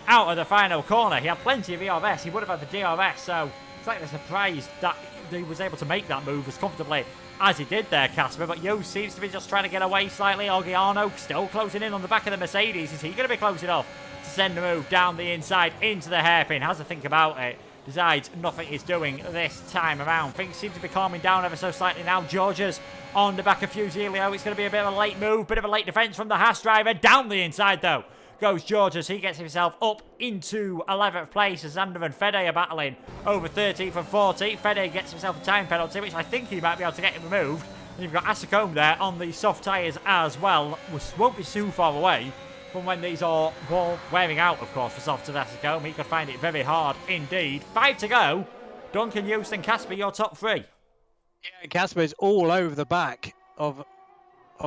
out of the final corner, he had plenty of ERS. He would have had the DRS, so it's like a surprise that he was able to make that move as comfortably as he did there, Casper. But Yo seems to be just trying to get away slightly. Ogiano still closing in on the back of the Mercedes. Is he going to be closing off to send the move down the inside into the hairpin? Has to think about it. Decides nothing is doing this time around. Things seem to be calming down ever so slightly now. Georges on the back of Fusilio. It's going to be a bit of a late move, bit of a late defence from the Haas driver. Down the inside though goes Georges. He gets himself up into 11th place as Xander and Fede are battling over 13th and 14th. Fede gets himself a time penalty, which I think he might be able to get him removed. And you've got Asacombe there on the soft tyres as well, which won't be too far away from when these are all wearing out, of course, for soft as Asacombe. He could find it very hard indeed. 5 to go. Duncan, Joost and Casper, your top 3. Yeah, Casper is all over the back of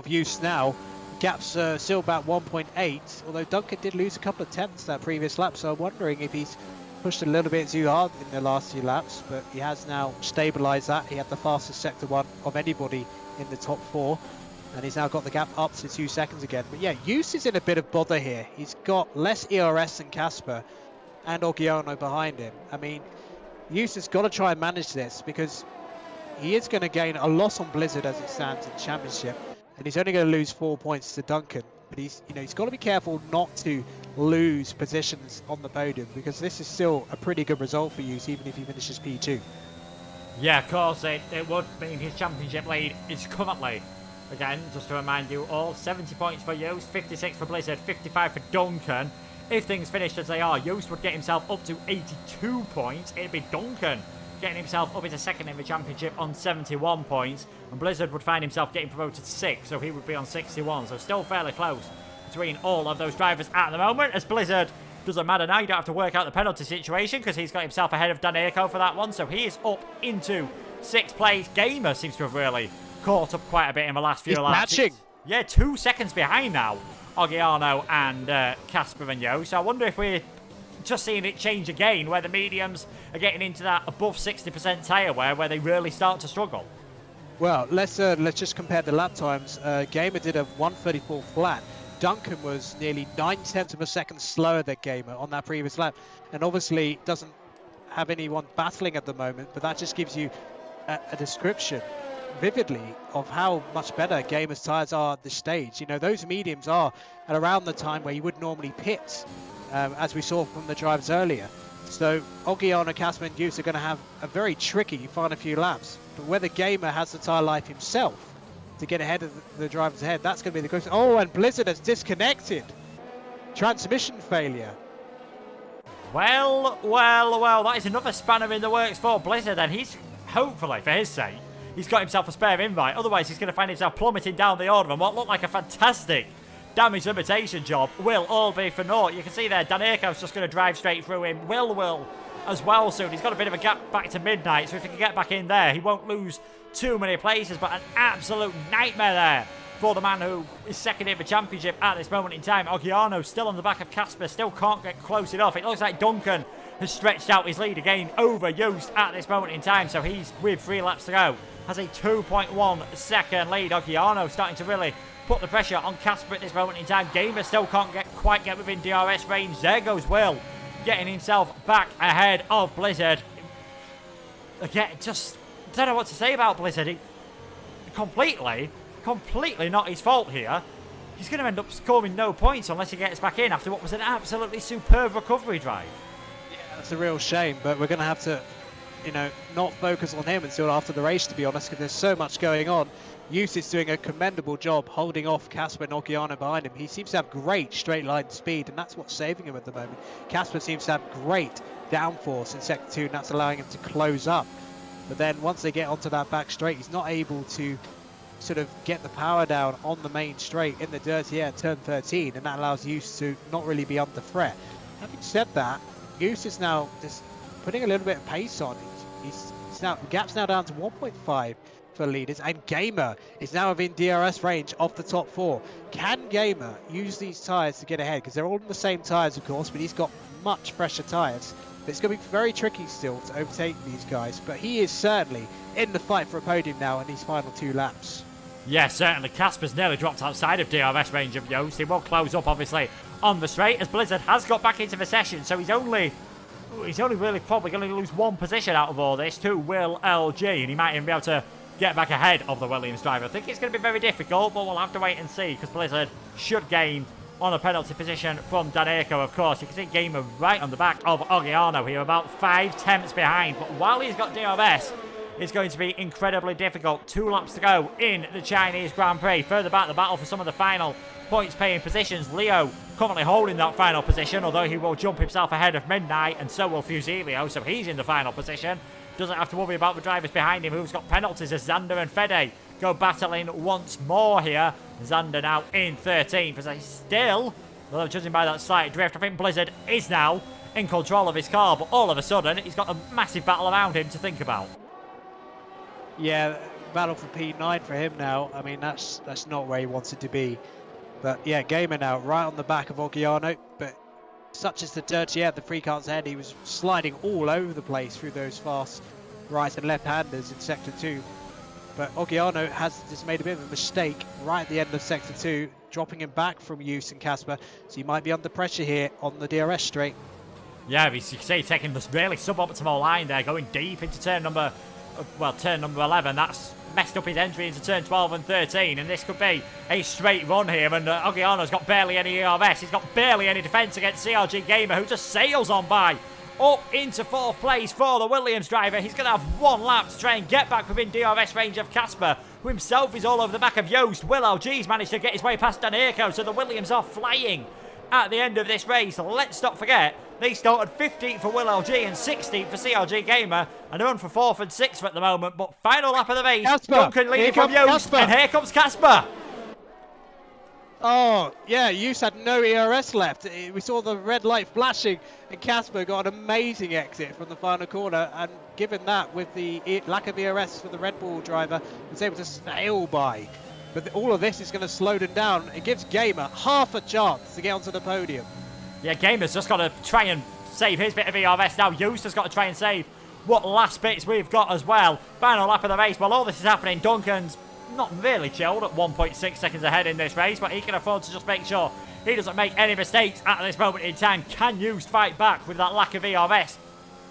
Joost now. Gap's still about 1.8, although Duncan did lose a couple of tenths that previous lap, so I'm wondering if he's pushed a little bit too hard in the last few laps, but he has now stabilised that. He had the fastest sector 1 of anybody in the top 4, and he's now got the gap up to 2 seconds again. But yeah, Joost is in a bit of bother here. He's got less ERS than Casper and Oggiano behind him. I mean, Joost has got to try and manage this because he is going to gain a loss on Blizzard as it stands in Championship, and he's only going to lose 4 points to Duncan. But he's got to be careful not to lose positions on the podium, because this is still a pretty good result for Joost, even if he finishes P2. Yeah, of course, it would mean his championship lead is currently, again, just to remind you all, 70 points for Joost, 56 for Blizzard, 55 for Duncan. If things finished as they are, Joost would get himself up to 82 points. It'd be Duncan getting himself up into second in the championship on 71 points, and Blizzard would find himself getting promoted to 6th, so he would be on 61, so still fairly close between all of those drivers at the moment. As Blizzard, doesn't matter now, you don't have to work out the penalty situation because he's got himself ahead of Daneyko for that one, so he is up into 6th place. Gamer seems to have really caught up quite a bit in the last few laps. Matching. Yeah, 2 seconds behind now, Oggiano and Casper and Yo, so I wonder if we're just seeing it change again, where the mediums are getting into that above 60% tyre wear, where they really start to struggle. Well, let's just compare the lap times. Gamer did a 1:34 flat. Duncan was nearly 9/10 of a second slower than Gamer on that previous lap, and obviously doesn't have anyone battling at the moment, but that just gives you a description vividly of how much better Gamer's tyres are at this stage. You know, those mediums are at around the time where you would normally pit, as we saw from the drivers earlier. So Oggiano, Casper and Joost are going to have a very tricky final few laps, but whether Gamer has the tyre life himself to get ahead of the drivers ahead, that's going to be the question. Oh, and Blizzard has disconnected. Transmission failure. Well, that is another spanner in the works for Blizzard, and he's, hopefully, for his sake, he's got himself a spare invite. Otherwise, he's going to find himself plummeting down the order, and what looked like a fantastic damage limitation job will all be for naught. You can see there, Daneyko's just going to drive straight through him. Will as well soon. He's got a bit of a gap back to midnight, so if he can get back in there, he won't lose too many places, but an absolute nightmare there for the man who is second in the championship at this moment in time. Oggiano still on the back of Casper, still can't get close enough. It looks like Duncan has stretched out his lead again over Joost at this moment in time, so he's, with 3 laps to go, has a 2.1 second lead. Oggiano starting to really put the pressure on Casper at this moment in time. Gamer still can't quite get within DRS range. There goes Will, getting himself back ahead of Blizzard. Again, just don't know what to say about Blizzard. Completely not his fault here. He's going to end up scoring no points unless he gets back in after what was an absolutely superb recovery drive. Yeah, that's a real shame, but we're going to have to, not focus on him until after the race, to be honest, because there's so much going on. Joost is doing a commendable job holding off Casper and Oggiano behind him. He seems to have great straight line speed, and that's what's saving him at the moment. Casper seems to have great downforce in sector 2, and that's allowing him to close up. But then once they get onto that back straight, he's not able to sort of get the power down on the main straight in the dirty air, turn 13, and that allows Joost to not really be under threat. Having said that, Joost is now just putting a little bit of pace on. He's now, gap's now down to 1.5 for leaders, and Gamer is now within DRS range of the top 4. Can Gamer use these tyres to get ahead? Because they're all in the same tyres, of course, but he's got much fresher tyres. It's going to be very tricky still to overtake these guys, but he is certainly in the fight for a podium now in these final 2 laps. Yeah, certainly. Casper's nearly dropped outside of DRS range of Joost. He will close up, obviously, on the straight, as Blizzard has got back into the session, so he's only really probably going to lose 1 position out of all this to Will LG, and he might even be able to get back ahead of the Williams driver. I think it's going to be very difficult, but we'll have to wait and see, because Blizzard should gain on a penalty position from Daneyko, of course. You can see Gamer right on the back of Oggiano here, about 5 tenths behind, but while he's got DRS, it's going to be incredibly difficult. 2 laps to go in the Chinese Grand Prix. Further back, the battle for some of the final points-paying positions. Leo currently holding that final position, although he will jump himself ahead of Midnight, and so will Fusilio, so he's in the final position. Doesn't have to worry about the drivers behind him who's got penalties, as Xander and Fede go battling once more here. Xander now in 13th as I still, although judging by that slight drift, I think Blizzard is now in control of his car, but all of a sudden he's got a massive battle around him to think about. Yeah, battle for P9 for him now. I mean, that's not where he wanted to be. But yeah, Gamer now right on the back of Ogiano, but such is the dirty air at the free cart's head, he was sliding all over the place through those fast right and left-handers in Sector 2. But Ogiano has just made a bit of a mistake right at the end of Sector 2, dropping him back from Use and Casper, so he might be under pressure here on the DRS straight. Yeah, you can see taking this really suboptimal line there, going deep into turn number 11. That's messed up his entry into turn 12 and 13, and this could be a straight run here, and Ogiano's got barely any ERS, he's got barely any defence against CRG Gamer, who just sails on by. Up into 4th place for the Williams driver. He's going to have one lap to try and get back within DRS range of Casper, who himself is all over the back of Yost. Will LG's managed to get his way past Danirko, so the Williams are flying at the end of this race. Let's not forget, they started 15th for Will LG and 16th for CRG Gamer, and they're on for 4th and 6th at the moment. But final lap of the race, Casper, Duncan leading from Yost, and here comes Casper. Oh, yeah, Use had no ERS left. We saw the red light flashing, and Casper got an amazing exit from the final corner, and given that, with the lack of ERS for the Red Bull driver, was able to sail by. But all of this is going to slow them down. It gives Gamer half a chance to get onto the podium. Yeah, Gamer's just got to try and save his bit of ERS now. Yost has got to try and save what last bits we've got as well. Final lap of the race. While all this is happening, Duncan's not really chilled at 1.6 seconds ahead in this race, but he can afford to just make sure he doesn't make any mistakes at this moment in time. Can Yost fight back with that lack of ERS?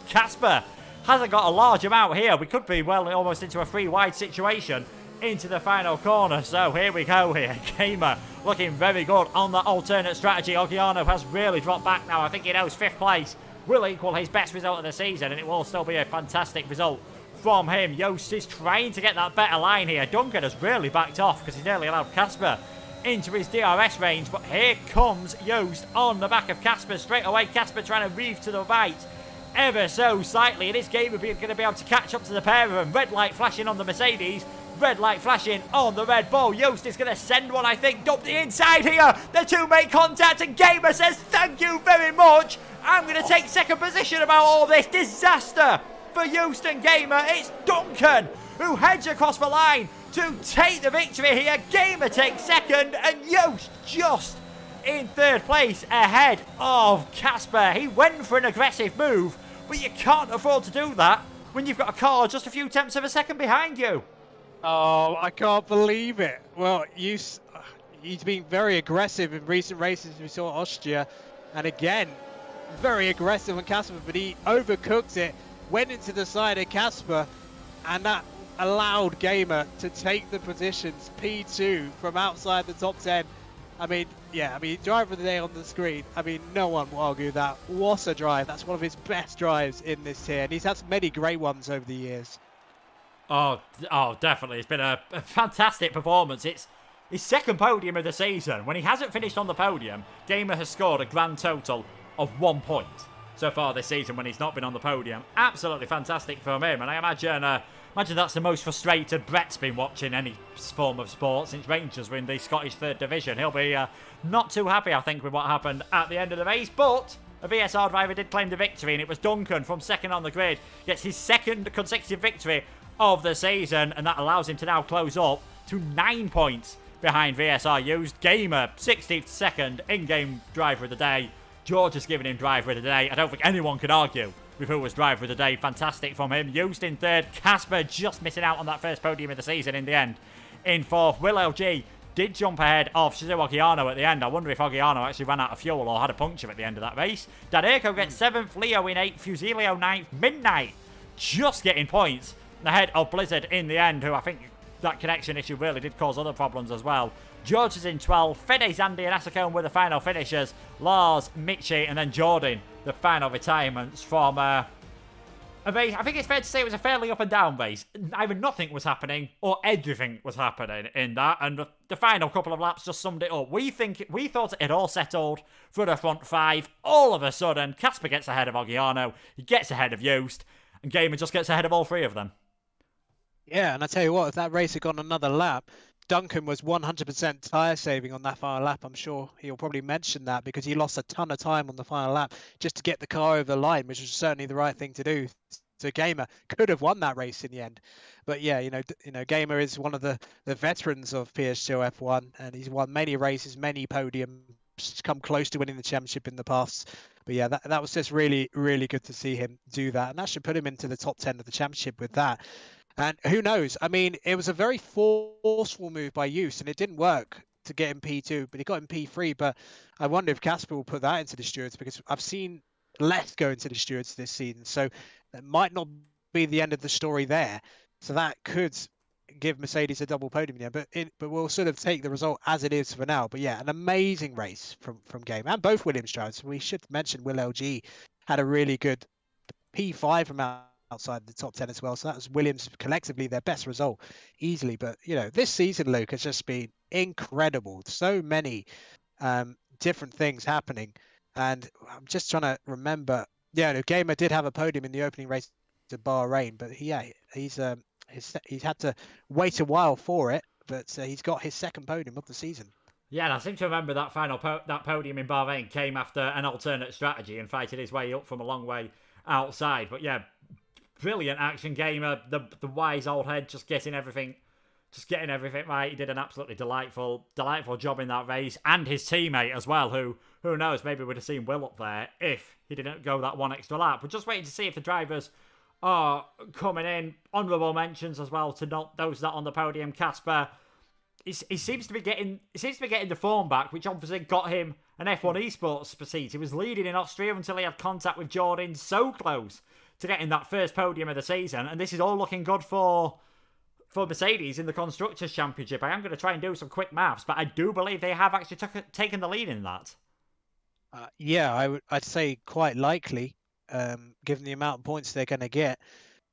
Casper hasn't got a large amount here. We could be well almost into a 3-wide situation into the final corner. So here we go here. Gamer looking very good on that alternate strategy. Ogiano has really dropped back now. I think he knows 5th place will equal his best result of the season, and it will still be a fantastic result from him. Yost is trying to get that better line here. Duncan has really backed off because he's nearly allowed Casper into his DRS range, but here comes Yost on the back of Casper straight away. Casper trying to weave to the right ever so slightly, and this game will be going to be able to catch up to the pair of them. Red light flashing on the Mercedes, red light flashing on the Red Bull. Yost is going to send one, I think, up the inside here. The two make contact, and Gamer says thank you very much. I'm going to take 2nd position about all this disaster. For Yost and Gamer, it's Duncan who heads across the line to take the victory here. Gamer takes 2nd, and Yost just in 3rd place ahead of Casper. He went for an aggressive move, but you can't afford to do that when you've got a car just a few tenths of a second behind you. Oh, I can't believe it. Well, he's been very aggressive in recent races. We saw Austria, and again, very aggressive on Casper, but he overcooked it. Went into the side of Casper, and that allowed Gamer to take the positions P2 from outside the top 10. I mean, driver of the day on the screen. I mean, no one will argue that. What a drive. That's one of his best drives in this tier, and he's had many great ones over the years. Oh, definitely. It's been a fantastic performance. It's his 2nd podium of the season. When he hasn't finished on the podium, Gamer has scored a grand total of 1 point so far this season when he's not been on the podium. Absolutely fantastic from him, and I imagine that's the most frustrated Brett's been watching any form of sport since Rangers were in the Scottish 3rd Division. He'll be not too happy, I think, with what happened at the end of the race, but a VSR driver did claim the victory, and it was Duncan from 2nd on the grid. Gets his 2nd consecutive victory of the season, and that allows him to now close up to 9 points behind VSR Used. Gamer 16th, 2nd in-game driver of the day. George has given him driver of the day. I don't think anyone could argue with who was driver of the day. Fantastic from him. Used in 3rd. Casper just missing out on that first podium of the season in the end. In 4th, Will LG did jump ahead of Shizu Ogiano at the end. I wonder if Ogiano actually ran out of fuel or had a puncture at the end of that race. Danirko gets 7th, Leo in 8th, Fusilio 9th, Midnight just getting points ahead of Blizzard in the end, who I think that connection issue really did cause other problems as well. George is in 12th, Fede, Zandy and Asakone were the final finishers. Lars, Michi and then Jordan, the final retirements from a race. I think it's fair to say it was a fairly up and down race. Either nothing was happening or everything was happening in that, and the final couple of laps just summed it up. We thought it all settled for the front 5. All of a sudden, Casper gets ahead of Ogiano, he gets ahead of Yost, and Gamer just gets ahead of all 3 of them. Yeah, and I tell you what, if that race had gone another lap, Duncan was 100% tyre saving on that final lap. I'm sure he'll probably mention that because he lost a ton of time on the final lap just to get the car over the line, which was certainly the right thing to do. So Gamer could have won that race in the end, but yeah, Gamer is one of the veterans of PSGL F1, and he's won many races, many podiums, come close to winning the championship in the past. But yeah, that was just really, really good to see him do that, and that should put him into the top 10 of the championship with that. And who knows? I mean, it was a very forceful move by Use, and it didn't work to get him P2, but he got him P3. But I wonder if Casper will put that into the stewards, because I've seen less go into the stewards this season. So that might not be the end of the story there. So that could give Mercedes a double podium in the end. But we'll sort of take the result as it is for now. But yeah, an amazing race from Game, and both Williams drivers. We should mention Will LG had a really good P5 from outside the top 10 as well. So that was Williams collectively their best result easily. But, this season, Luke, has just been incredible. So many different things happening. And I'm just trying to remember. Yeah, Gamer did have a podium in the opening race to Bahrain, but he's had to wait a while for it. But he's got his second podium of the season. Yeah, and I seem to remember that that podium in Bahrain came after an alternate strategy and fighting his way up from a long way outside. But yeah, brilliant action Gamer. The wise old head just getting everything right. He did an absolutely delightful job in that race, and his teammate as well. Who knows? Maybe we'd have seen Will up there if he didn't go that one extra lap. We're just waiting to see if the drivers are coming in. Honourable mentions as well to not those that on the podium. Casper. He seems to be getting the form back, which obviously got him an F1 Esports seat. He was leading in Austria until he had contact with Jordan, so close to getting that first podium of the season. And this is all looking good for Mercedes in the Constructors' Championship. I am going to try and do some quick maths, but I do believe they have actually taken the lead in that. Yeah, I'd say quite likely, given the amount of points they're going to get.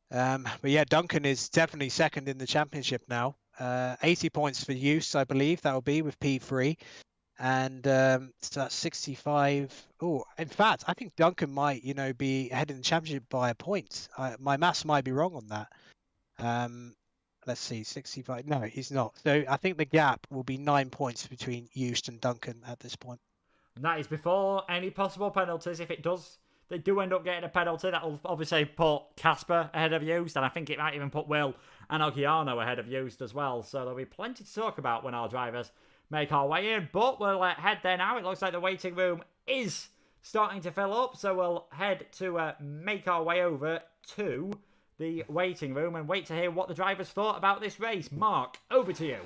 But yeah, Duncan is definitely second in the championship now. 80 points for Use, I believe that will be with P3, and so that's 65. Oh, in fact, I think Duncan might, be ahead in the championship by a point. My maths might be wrong on that. Let's see, 65. No, he's not. So I think the gap will be 9 points between Use and Duncan at this point. And that is before any possible penalties. If they do end up getting a penalty, that'll obviously put Casper ahead of Used, and I think it might even put Will and Ogiano ahead of Used as well. So there'll be plenty to talk about when our drivers make our way in. But we'll head there now. It looks like the waiting room is starting to fill up, so we'll head to make our way over to the waiting room and wait to hear what the drivers thought about this race. Mark, over to you.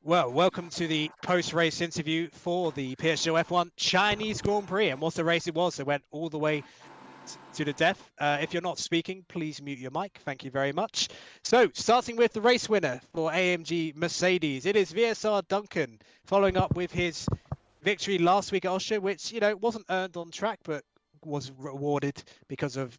Well, welcome to the post-race interview for the PSGL F1 Chinese Grand Prix. And what a race it was. It went all the way to the death. If you're not speaking, please mute your mic. Thank you very much. So, starting with the race winner for AMG Mercedes, it is VSR Duncan, following up with his victory last week at Austria, which, wasn't earned on track, but was rewarded because of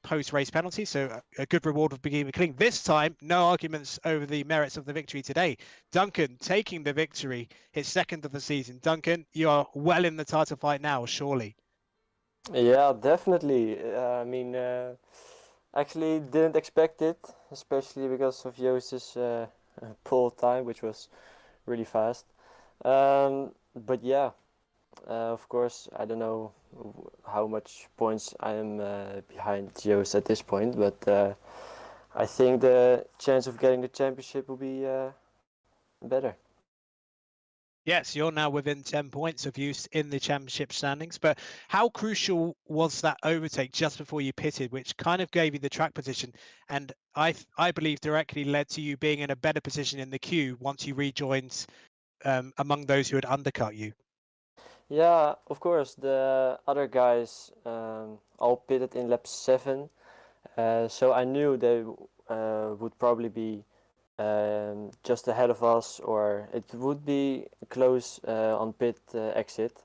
post-race penalty, so a good reward for beginning clean. This time, no arguments over the merits of the victory today. Duncan taking the victory, his second of the season. Duncan, you are well in the title fight now, surely. Yeah, definitely. Actually didn't expect it, especially because of Joost's pull time, which was really fast. But yeah, of course, I don't know how much points I am behind Joost at this point, but I think the chance of getting the championship will be better. Yes, you're now within 10 points of Use in the championship standings, but how crucial was that overtake just before you pitted, which kind of gave you the track position, and I believe directly led to you being in a better position in the queue once you rejoined among those who had undercut you? Yeah, of course, the other guys all pitted in lap 7, so I knew they would probably be just ahead of us, or it would be close on pit exit.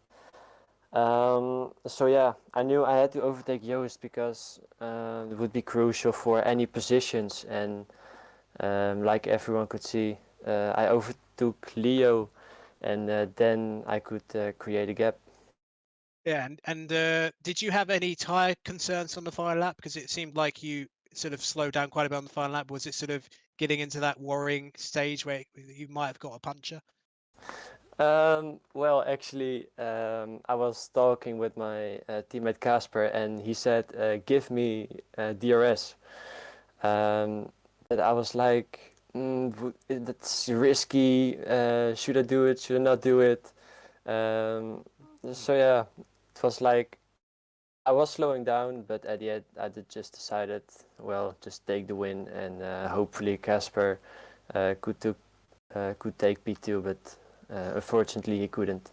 So yeah, I knew I had to overtake Joost because it would be crucial for any positions, and like everyone could see, I overtook Leo, and then I could create a gap. Yeah, and did you have any tyre concerns on the final lap? Because it seemed like you sort of slowed down quite a bit on the final lap? Was it sort of getting into that worrying stage where you might have got a puncture? Well, actually, I was talking with my teammate Casper, and he said, "Give me DRS." But I was like, "That's risky. Should I do it? Should I not do it?" So yeah, it was like I was slowing down, but at the end, just decided, well, just take the win, and hopefully Casper could take P2, but unfortunately he couldn't.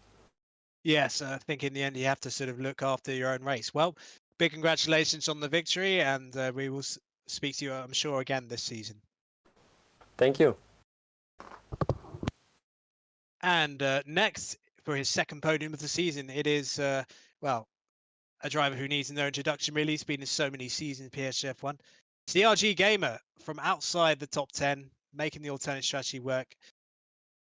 Yes, I think in the end you have to sort of look after your own race. Well, big congratulations on the victory, and we will speak to you, I'm sure, again this season. Thank you. And next, for his second podium of the season, it is, well, a driver who needs no introduction, really. He's been in so many seasons in PSGL1. CRG Gamer from outside the top 10, making the alternate strategy work.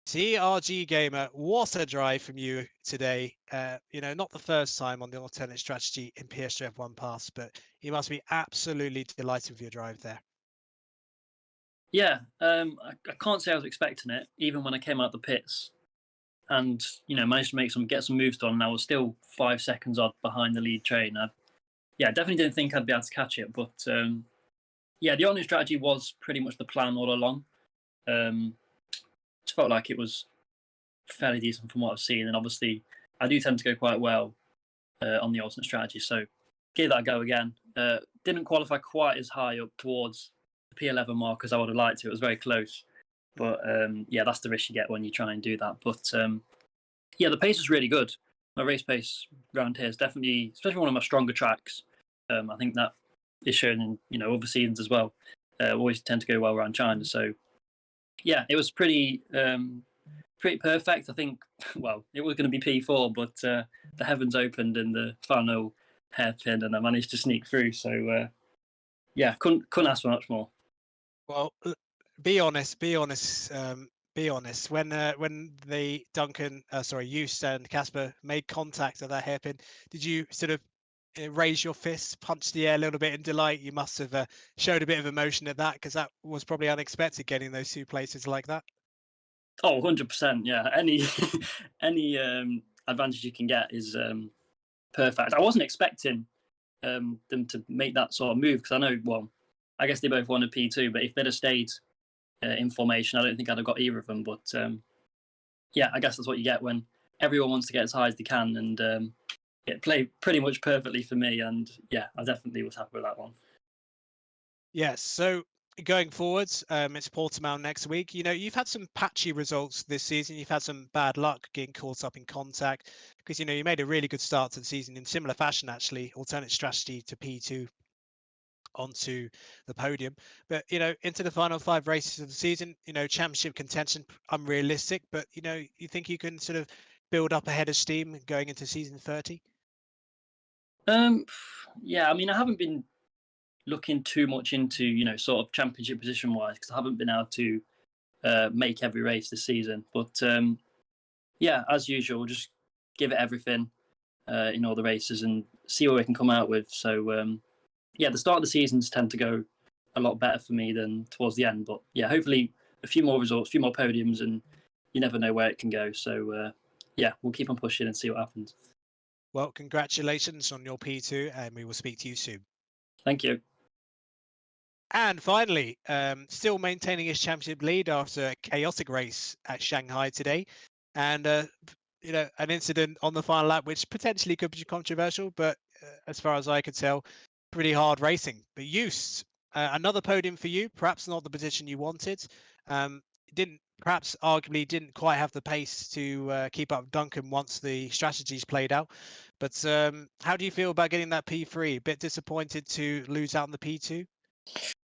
CRG Gamer, what a drive from you today. Not the first time on the alternate strategy in PSGL1 pass, but you must be absolutely delighted with your drive there. Yeah, I can't say I was expecting it, even when I came out the pits, and managed to get some moves done. And I was still 5 seconds odd behind the lead train. I definitely didn't think I'd be able to catch it, but the only strategy was pretty much the plan all along. Just felt like it was fairly decent from what I've seen, and obviously I do tend to go quite well on the alternate strategy, so gave that a go again. Didn't qualify quite as high up towards the P11 mark as I would have liked to. It was very close, but that's the risk you get when you try and do that. But the pace was really good. My race pace around here is definitely, especially one of my stronger tracks. I think that is shown in other seasons as well. Always tend to go well around China, so yeah, it was pretty perfect. I think, well, it was going to be P4, but the heavens opened in the final hairpin, and I managed to sneak through. So couldn't ask for much more. Well, be honest. When the Joost and Casper made contact at that hairpin, did you sort of raise your fists, punch the air a little bit in delight? You must have showed a bit of emotion at that, because that was probably unexpected, getting those two places like that. Oh, 100%. Yeah, any advantage you can get is perfect. I wasn't expecting them to make that sort of move, because I know, well, I guess they both wanted P2, but if they'd have stayed in formation, I don't think I'd have got either of them. But I guess that's what you get when everyone wants to get as high as they can, and it played pretty much perfectly for me. And yeah, I definitely was happy with that one. Yes. So going forwards, it's Portimao next week. You've had some patchy results this season. You've had some bad luck getting caught up in contact, because you made a really good start to the season in similar fashion, actually, alternate strategy to P2 onto the podium. But into the final 5 races of the season, championship contention unrealistic, but you think you can sort of build up a head of steam going into season 30? Yeah, I mean, I haven't been looking too much into sort of championship position wise, because I haven't been able to make every race this season. But as usual, just give it everything in all the races and see what we can come out with. So the start of the seasons tend to go a lot better for me than towards the end. But yeah, hopefully a few more results, a few more podiums, and you never know where it can go. So we'll keep on pushing and see what happens. Well, congratulations on your P2, and we will speak to you soon. Thank you. And finally, still maintaining his championship lead after a chaotic race at Shanghai today, and an incident on the final lap which potentially could be controversial, but as far as I could tell, pretty hard racing. But Joost, another podium for you, perhaps not the position you wanted. Arguably didn't quite have the pace to keep up with Duncan once the strategies played out. But how do you feel about getting that P3? A bit disappointed to lose out on the P2?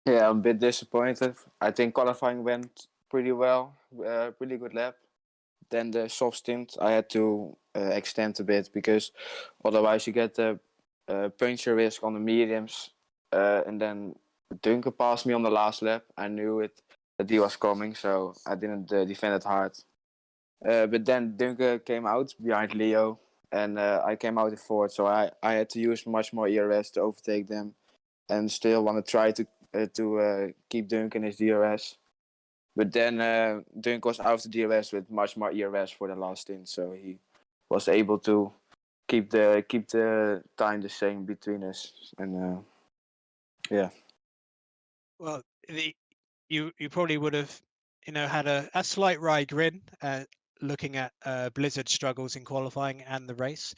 Yeah, I'm a bit disappointed. I think qualifying went pretty well, really good lap. Then the soft stint I had to extend a bit, because otherwise you get the puncture risk on the mediums. And then Duncan passed me on the last lap. I knew that he was coming, so I didn't defend it hard. But then Duncan came out behind Leo, and I came out in fourth, so I had to use much more ERS to overtake them, and still want to try to to keep Duncan his DRS. But then Duncan was out of the DRS with much more ERS for the last stint, so he was able to keep the time the same between us. And yeah. Well, you probably would have, had a slight wry grin looking at Blizzard's struggles in qualifying and the race.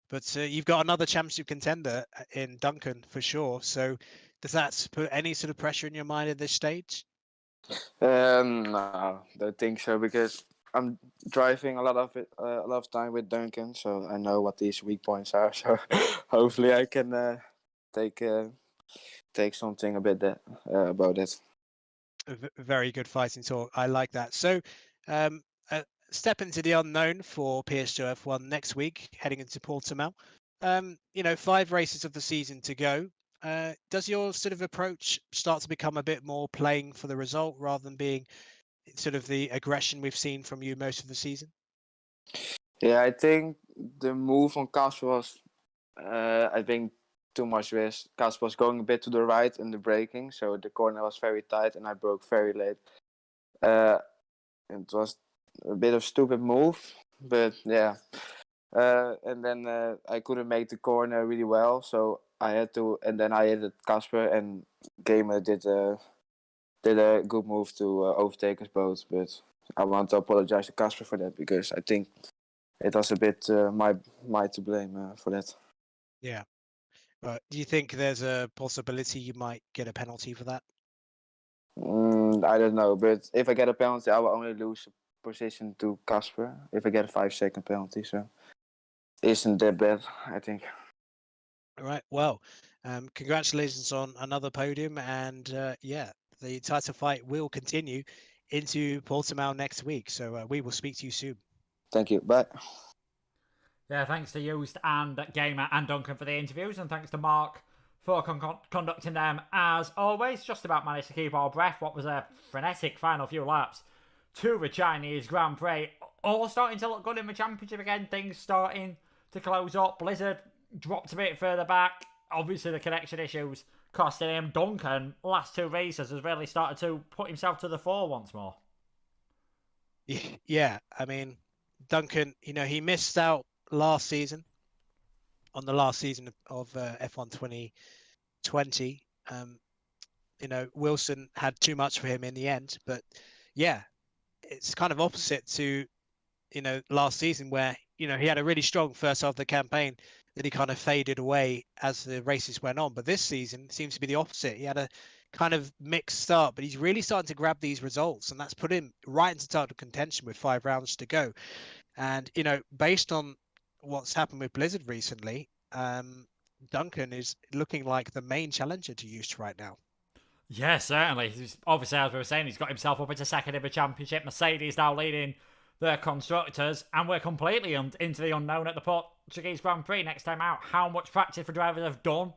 But you've got another championship contender in Duncan for sure. So does that put any sort of pressure in your mind at this stage? No, don't think so, because I'm driving a lot of time with Duncan, so I know what these weak points are. So hopefully I can take something a bit about it. Very good fighting talk. I like that. So step into the unknown for PSGL F1 next week, heading into Portimao. 5 races of the season to go. Does your sort of approach start to become a bit more playing for the result rather than being sort of the aggression we've seen from you most of the season? Yeah, I think the move on Casper was, I think, too much risk. Casper was going a bit to the right in the braking, so the corner was very tight and I broke very late. It was a bit of stupid move, but yeah. And then I couldn't make the corner really well, so I had to, and then I hit Casper, and Gamer did a good move to overtake us both. But I want to apologize to Casper for that, because I think it was a bit my to blame for that. Yeah. But do you think there's a possibility you might get a penalty for that? I don't know, but if I get a penalty, I will only lose a position to Casper if I get a 5-second penalty. So isn't that bad, I think. All right. Well, congratulations on another podium, and the title fight will continue into Portimao next week. So we will speak to you soon. Thank you. Bye. Yeah, thanks to Used and Gamer and Duncan for the interviews, and thanks to Mark for conducting them as always. Just about managed to keep our breath. What was a frenetic final few laps to the Chinese Grand Prix. All starting to look good in the championship again. Things starting to close up. Blizzard dropped a bit further back. Obviously, the connection issues costing him. Duncan, last 2 races, has really started to put himself to the fore once more. Yeah, I mean, Duncan, he missed out last season, on the last season of F1 2020. Wilson had too much for him in the end, but yeah, it's kind of opposite to last season, where he had a really strong first half of the campaign, then he kind of faded away as the races went on. But this season seems to be the opposite. He had a kind of mixed start, but he's really starting to grab these results, and that's put him right into title contention with 5 rounds to go. And based on what's happened with Blizzard recently, Duncan is looking like the main challenger to Use right now. Yeah, certainly. Obviously, as we were saying, he's got himself up into second in the championship. Mercedes now leading the constructors, and we're completely into the unknown at the Portuguese Grand Prix next time out. How much practice the drivers have done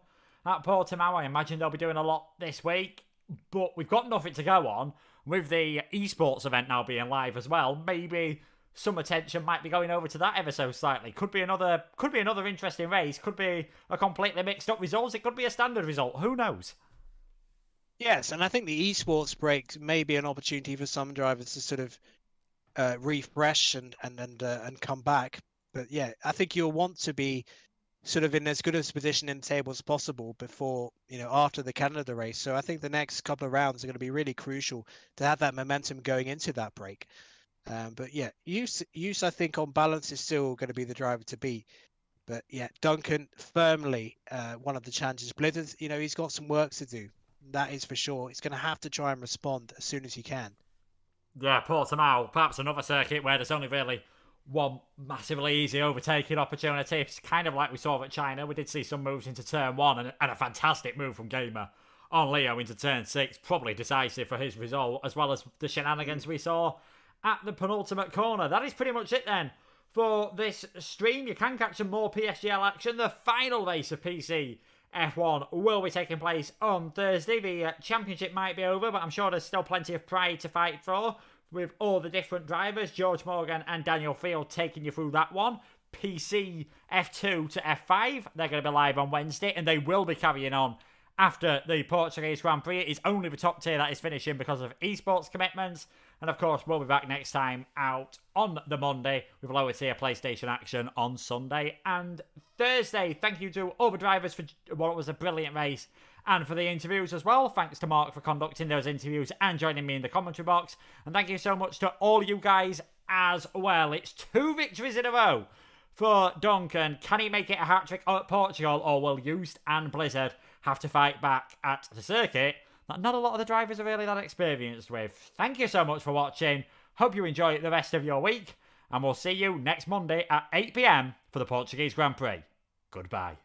at Portimao? I imagine they'll be doing a lot this week, but we've got nothing to go on. With the esports event now being live as well, maybe some attention might be going over to that ever so slightly. Could be another interesting race. Could be a completely mixed up result. It could be a standard result. Who knows? Yes, and I think the esports break may be an opportunity for some drivers to sort of refresh and come back. But yeah, I think you'll want to be sort of in as good a position in the table as possible before, after the Canada race. So I think the next couple of rounds are going to be really crucial to have that momentum going into that break. But yeah, Use I think on balance is still going to be the driver to beat. But yeah, Duncan firmly one of the challenges. Blizzard, he's got some work to do. That is for sure. He's going to have to try and respond as soon as he can. Yeah, Portimao, perhaps another circuit where there's only really one massively easy overtaking opportunity. It's kind of like we saw at China. We did see some moves into turn 1 and a fantastic move from Gamer on Leo into turn 6, probably decisive for his result, as well as the shenanigans we saw at the penultimate corner. That is pretty much it then for this stream. You can catch some more PSGL action. The final race of PC F1 will be taking place on Thursday. The championship might be over, but I'm sure there's still plenty of pride to fight for with all the different drivers. George Morgan and Daniel Field taking you through that one. PC F2 to F5, they're going to be live on Wednesday, and they will be carrying on after the Portuguese Grand Prix. It is only the top tier that is finishing because of esports commitments. And of course, we'll be back next time out on the Monday with lower tier PlayStation action on Sunday and Thursday. Thank you to all the drivers for what was a brilliant race and for the interviews as well. Thanks to Mark for conducting those interviews and joining me in the commentary box. And thank you so much to all you guys as well. It's 2 victories in a row for Duncan. Can he make it a hat-trick at Portugal, or will Used and Blizzard have to fight back at the circuit that not a lot of the drivers are really that experienced with? Thank you so much for watching. Hope you enjoy the rest of your week, and we'll see you next Monday at 8 PM for the Portuguese Grand Prix. Goodbye.